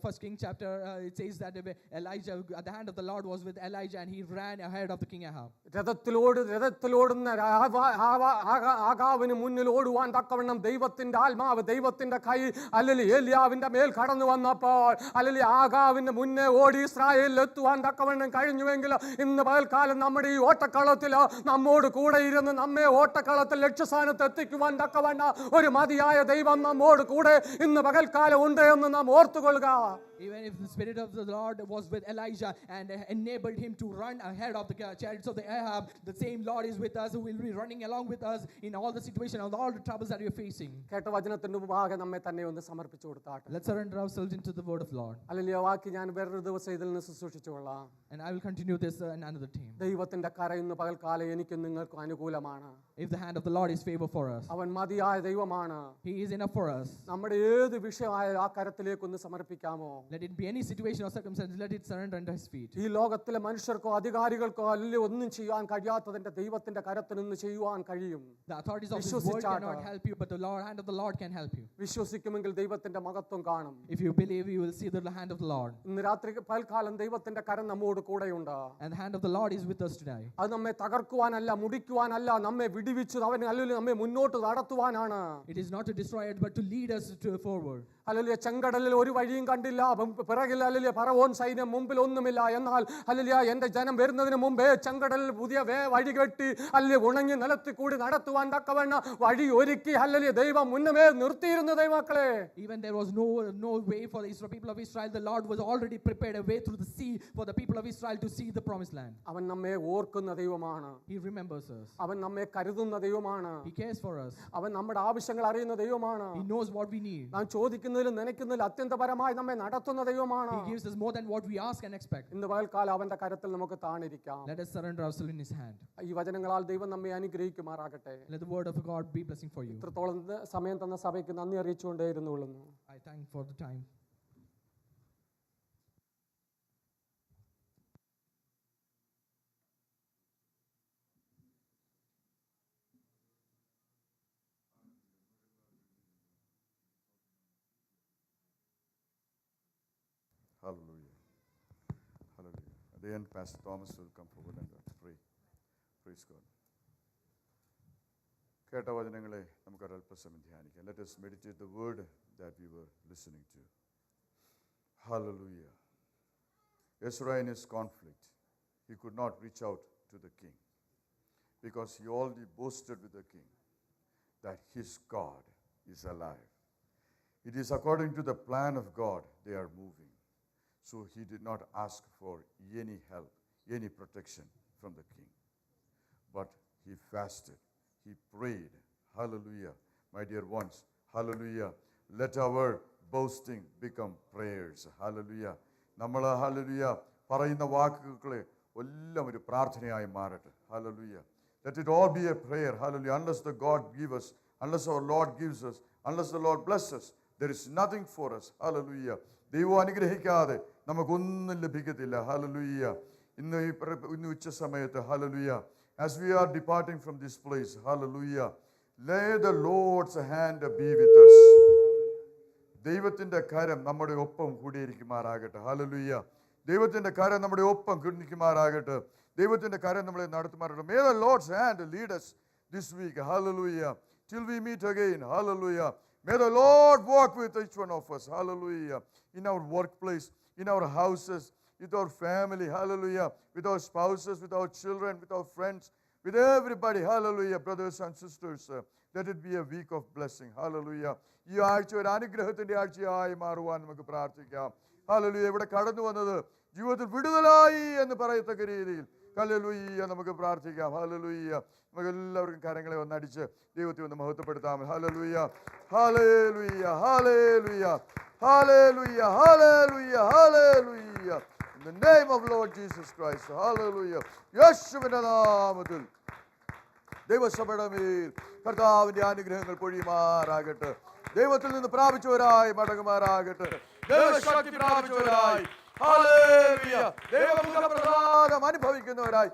first King chapter it says that Elijah, the hand of the Lord was with Elijah, and he ran ahead of the king Ahab. രഥത്തിലോടുന്ന ആഹാബിന് മുന്നിൽ ഓടുവാൻ തക്കവണ്ണം ദൈവത്തിന്റെ ആത്മാവ്, ദൈവത്തിന്റെ കൈ അല്ലെങ്കിൽ ഏലിയാവിന്റെ മേൽ കടന്നു വന്നപ്പോൾ അല്ലെങ്കിൽ ആഹാബിന്റെ മുന്നേ ഓടി ഇസ്രായേലിൽ എത്തുവാൻ തക്കവണ്ണം കഴിഞ്ഞുവെങ്കിൽ ഇന്ന് പകൽക്കാലം നമ്മുടെ ഈ ഓട്ടക്കളത്തിൽ നമ്മോട് കൂടെ ഇരുന്ന് നമ്മെ ഓട്ടക്കളത്തിൽ ലക്ഷ്യസ്ഥാനത്ത് എത്തിക്കുവാൻ തക്കവണ്ണ ഒരു മതിയായ ദൈവം നമ്മോട് കൂടെ ഇന്ന് പകൽക്കാലം ഉണ്ട് എന്ന് നാം ഓർത്തുകൊള്ളുക. Even if the spirit of the Lord was with Elijah and enabled him to run ahead of the chariots of the Ahab, the same Lord is with us, who will be running along with us in all the situation and all the troubles that we are facing. കേട്ട വചനത്തിന്റെ മുമ്പാകെ നമ്മെ തന്നെ ഒന്ന് സമർപ്പിച്ചു കൊടുത്താട്ടെ. Let's surrender ourselves into the word of Lord. Hallelujah. വാക്കി ഞാൻ വേറൊരു ദിവസം ഇതിൽ നിന്ന് ശുശ്രൂഷിച്ചുകൊള്ളാം. And I will continue this another time. ദൈവ ദൈവത്തിന്റെ കര ഇന്ന് പകൽക്കാലം എനിക്കും നിങ്ങൾക്കും അനുകൂലമാണ്. If the hand of the Lord is favor for us, അവൻ മതിയായ ദൈവമാണ്. He is enough for us. നമ്മുടെ ഏത് വിഷയമായാലും ആ കരത്തിലേക്ക് ഒന്ന് സമർപ്പിക്കാമോ? Let it be any situation or circumstance, let it surrender under His feet. ഈ ലോകത്തിലെ മനുഷ്യർക്കോ അധികാരികൾക്കോ അല്ല ഒന്നും ചെയ്യാൻ കഴിയാത്തതിന്റെ ദൈവത്തിന്റെ കരത്തിൽ നിന്ന് ചെയ്യുവാൻ കഴിയും. The authorities of this world cannot help you, but the hand of the Lord can help you. വിശ്വസിക്കുമെങ്കിൽ ദൈവത്തിന്റെ മഹത്വം കാണും. If you believe, you will see the hand of the Lord. ഇന്ന് രാത്രി പൽക്കാലം ദൈവത്തിന്റെ കരം നമ്മോട് കൂടെയുണ്ട്. And the hand of the Lord is with us today. അത് നമ്മെ തകർക്കുവാനല്ല, മുടിക്കുവാനല്ല, നമ്മെ വിടിവിച്ചു അവൻ അല്ലെങ്കിൽ നമ്മെ മുന്നോട്ട് നടത്തുവാനാണ്. It is not to destroy it, but to lead us forward. Hallelujah. ചെങ്കടലിൽ ഒരു വഴിയും കണ്ടില്ല, പിറകിൽ ഹല്ലേലൂയ ഫറവോൻ സൈന്യം, മുമ്പിൽ ഒന്നുമില്ല. എന്നാൽ ഹല്ലേലൂയ എന്റെ ജനം വരുന്നതിന് മുമ്പേ ചെങ്കടലിൽ പുതിയ വഴി കെട്ടി ഹല്ലേലൂയ ഉണങ്ങി നിലത്തിൽ കൂടി നടത്തുവാൻ തക്കവണ്ണം വഴി ഒരുക്കി ഹല്ലേലൂയ ദൈവം മുന്നമേ നിർത്തിയിരുന്നു ദൈവമക്കളെ. Even there was no way for the people of Israel, the Lord was already prepared a way through the sea for the people of Israel to see the promised land. അവൻ നമ്മെ ഓർക്കുന്ന ദൈവമാണ്. He remembers us. അവൻ നമ്മെ കരുതുന്ന ദൈവമാണ്. He cares for us. അവൻ നമ്മുടെ ആവശ്യങ്ങൾ അറിയുന്ന ദൈവമാണ്. He knows what we need. നാം ചോദിക്കുന്നതിലും നനയ്ക്കുന്നതിലും അത്യന്തപരമായി നമ്മെ നടത്തുന്ന ദൈവമാണ്. He gives us more than what we ask and expect. ഇന്ന് പകൽക്കാലം അവന്റെ കരത്തിൽ നമുക്ക് താണിരിക്കാം. Let us surrender ourselves in His hand. ഈ വചനങ്ങളാൽ ദൈവം നമ്മെ അനുഗ്രഹിക്കുമാറാകട്ടെ. Let the word of God be blessing for you. ഇത്രത്തോളം സമയം തന്ന സഭയ്ക്ക് നന്ദി അറിയിച്ചുകൊണ്ടേ ഇരുന്നുകൊള്ളുന്നു. I thank for the time. Hallelujah. Hallelujah. At the end, Pastor Thomas will come forward and pray. Praise God. കേട്ട വചനങ്ങളെ നമുക്ക് ഒരല്പസമയം ധ്യാനിക്കാം. Let us meditate the word that we were listening to. Hallelujah. Ezra in his conflict, he could not reach out to the king because he already boasted with the king that his God is alive. It is according to the plan of God they are moving. So he did not ask for any help, any protection from the king. But he fasted, he prayed. Hallelujah. My dear ones, hallelujah. Let our boasting become prayers. Hallelujah. നമ്മൾ hallelujah പറയുന്ന വാക്കുകളെ എല്ലാം ഒരു പ്രാർത്ഥനയായി മാറട്ടെ. Hallelujah. Let it all be a prayer. Hallelujah. Unless the God give us, unless our Lord gives us, unless the Lord blesses us, there is nothing for us. Hallelujah. ദൈവം അനുഗ്രഹിക്കാതെ നമുക്കൊന്നും ലഭിക്കത്തില്ല. Hallelujah. ഇന്ന് ഉച്ച സമയത്ത് hallelujah, as we are departing from this place, hallelujah, lay the Lord's hand be with us. ദൈവത്തിന്റെ കരം നമ്മുടെ ഒപ്പം കൂടിയിരിക്കുമാറാകട്ടെ. Hallelujah. ദൈവത്തിന്റെ കരം നമ്മുടെ ഒപ്പം കൂടിയിരിക്കുമാറാകട്ടെ. ദൈവത്തിന്റെ കരം നമ്മളെ നടത്തുമാറാകട്ടെ. May the Lord's hand lead us this week. Hallelujah. Till we meet again. Hallelujah. May the Lord walk with each one of us. Hallelujah. In our workplace, in our houses, with our family. Hallelujah. With our spouses, with our children, with our friends, with everybody. Hallelujah. Brothers and sisters, let it be a week of blessing. Hallelujah. ഈ ആഴ്ച ഒരു അനുഗ്രഹത്തിന്റെ ആഴ്ചയായി മാറുവാൻ നമുക്ക് പ്രാർത്ഥിക്കാം. Hallelujah. ഇവിടെ കടന്നു വന്നത് ജീവിതത്തിൽ വിടുതലായി എന്ന് പറയത്തക്ക രീതിയിൽ ഹല്ലേലൂയ നമുക്ക് പ്രാർത്ഥിക്കാം. ഹല്ലേലൂയ. നമുക്ക് എല്ലാവർക്കും കരങ്ങളെ ഒന്നടിച്ച് ദൈവത്തെ ഒന്ന് മഹത്വപ്പെടുത്താം. ഹല്ലേലൂയ. ഹല്ലേലൂയ. ഹല്ലേലൂയ. ഹല്ലേലൂയ. ഹല്ലേലൂയ. ഹല്ലേലൂയ. In the name of Lord Jesus Christ. Hallelujah. യേശുവിന്റെ നാമത്തിൽ ദൈവസഭയുടെ മേൽ കർത്താവിന്റെ അനുഗ്രഹങ്ങൾ പൊഴിയുമാറാകട്ടെ. ദൈവത്തിൽ നിന്ന് പ്രാപിച്ചവരായി മടങ്ങുമാറാകട്ടെ. ദൈവശക്തി പ്രാപിച്ചവരായി hallelujah ദൈവമുഖപ്രസാദം അനുഭവിക്കുന്നവരായി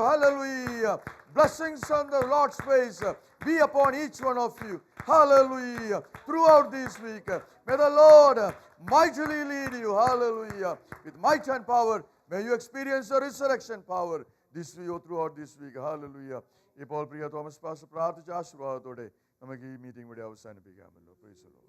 hallelujah blessings on the Lord's face be upon each one of you. Hallelujah. Throughout this week, may the Lord mightily lead you. Hallelujah. With might and power, may you experience the resurrection power this week or throughout this week. Hallelujah. ഇപ്പോൾ പ്രിയ Thomas pastor പ്രാർത്ഥിച്ച ആശീർവാദത്തോടെ നമുക്ക് ഈ meeting ഇവിടെ അവസാനിപ്പിക്കാമല്ലോ. Praise the Lord.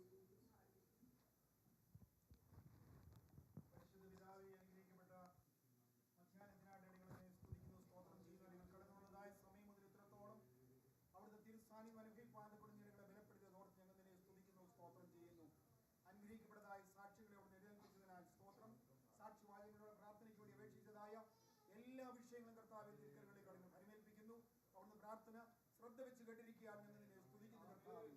എല്ലാ വിഷയങ്ങളും കർത്താവിന്റെ തിരുക്കരങ്ങളിൽ കടന്നു പരിമേൽപ്പിക്കുന്നു. അവിടുന്ന് പ്രാർത്ഥന ശ്രദ്ധ വെച്ച് കേട്ടിരിക്കുകയാണ്. നിന്നെ സ്തുതിക്കുന്നു കർത്താവേ.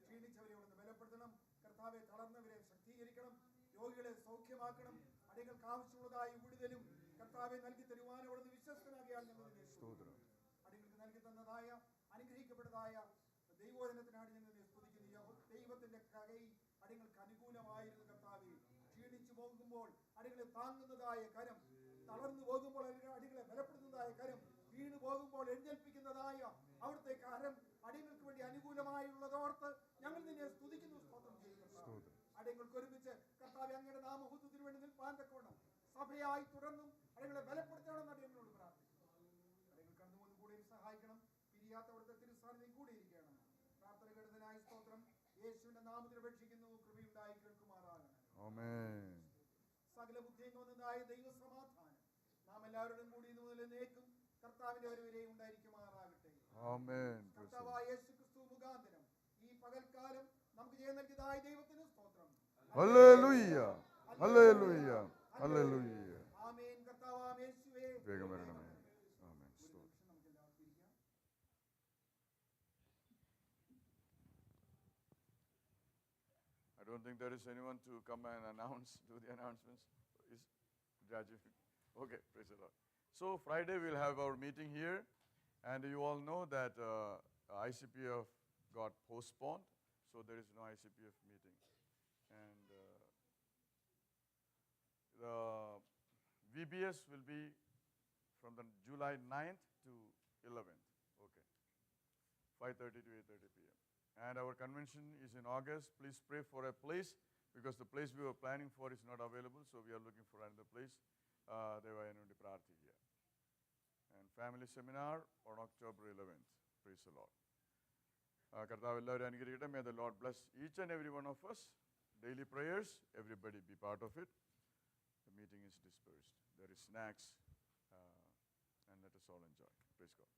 ക്ഷീണിച്ചവരെ അവിടുന്ന് ബലപ്പെടുത്തണം കർത്താവെ. തളർന്നവരെ ശക്തീകരിക്കണം. രോഗികളെ സൗഖ്യമാക്കണം. അടികൾക്ക് ആവശ്യമുള്ളതായി വിടുതലും കർത്താവെ നൽകി തരുവാൻ അവിടുന്ന് വിശ്വസ്തനാകിയാൽ ഞങ്ങൾ നിന്നെ സ്തോത്രം. അടികൾക്ക് നൽകി തന്നതായ അനുഗ്രഹിക്കപ്പെട്ടതായ ദൈവോധനത്തിനാണ് ഞങ്ങൾ നിന്നെ സ്തുതിക്കുന്നു. ദൈവത്തിന്റെ കൈ അടികൾക്ക് അനുകൂലമായിരുന്നു കർത്താവേ. ക്ഷീണിച്ചു പോകുമ്പോൾ അടികളെ താങ്ങുന്നതായ കരം, തളർന്നു പോകുമ്പോൾ അടികളെ ബലപ്പെടുത്തുന്നതായ കരം, വീണു പോകുമ്പോൾ എഴുന്നേൽപ്പിക്കുന്നതായ അവിടുത്തെ കരം അടികൾക്ക് വേണ്ടി അനുകൂലമായുള്ളതോർത്ത് ഞങ്ങൾ നിന്നെ സ്തുതിക്കുന്നു, സ്തോത്രം ചെയ്യുന്നു. അടികൾക്ക് ഒരുമിച്ച് കർത്താവേ അങ്ങയുടെ നാമഹൂത്വത്തിന് വേണ്ടി നിൽപ്പാൻ തക്കോണം സഭയായി തുടർന്നും അടികളെ ബലപ്പെടുത്തണമെന്ന് അടിയങ്ങളോട് പ്രാർത്ഥിക്കുന്നു. അടികൾ കടന്നുപോകുന്ന കൂടെ സഹായിക്കണം. പിരിയാത്ത അവിടുത്തെ തിരുസാന്നിധ്യം കൂടെ ഇരിക്കണം. പ്രാർത്ഥന കേട്ടതിനായി സ്തോത്രം. യേശുവിന്റെ നാമത്തിൽ അപേക്ഷിക്കുന്നു. കൃപയുണ്ടായി കേൾക്കുമാറാകണം. ആമേൻ. സകല ബുദ്ധിയും തോന്നുന്നതായ ദൈവസമാധാനം നാം എല്ലാവരോടും കൂടി ഇന്ന് മുതൽ എന്നേക്കും കർത്താവിന്റെ വരവിലെയും ഉണ്ടായിരിക്കുമാറാകട്ടെ. ആമേൻ. കർത്താവായ യേശുക്രിസ്തു മുഖാന്തരം ഈ പകൽക്കാലം നമുക്ക് ചെയ്യാൻ നൽകിയതായ ദൈവത്തിന് സ്തോത്രം. ഹല്ലേലൂയ, ഹല്ലേലൂയ, ഹല്ലേലൂയ. ആമേൻ. കർത്താവായ യേശുവേ വേഗം വരണമേ. ആമേൻ. സ്തോത്രം. I don't think there is anyone to come and do the announcements. Is Rajiv? Okay, praise the Lord. So Friday we'll have our meeting here, and you all know that ICPF got postponed, so there is no ICPF meeting. And the VBS will be from the July 9th to 11th, okay, 5:30 to 8:30 p.m. And our convention is in August. Please pray for a place, because the place we were planning for is not available, so we are looking for another place. Devayanundi Prarthikya. And family seminar on October 11th. Praise the Lord. Kartav എല്ലാവരും അനുഗ്രഹിക്കട്ടെ. May the Lord bless each and every one of us. Daily prayers, everybody be part of it. The meeting is dispersed. There is snacks, and let us all enjoy. Praise God.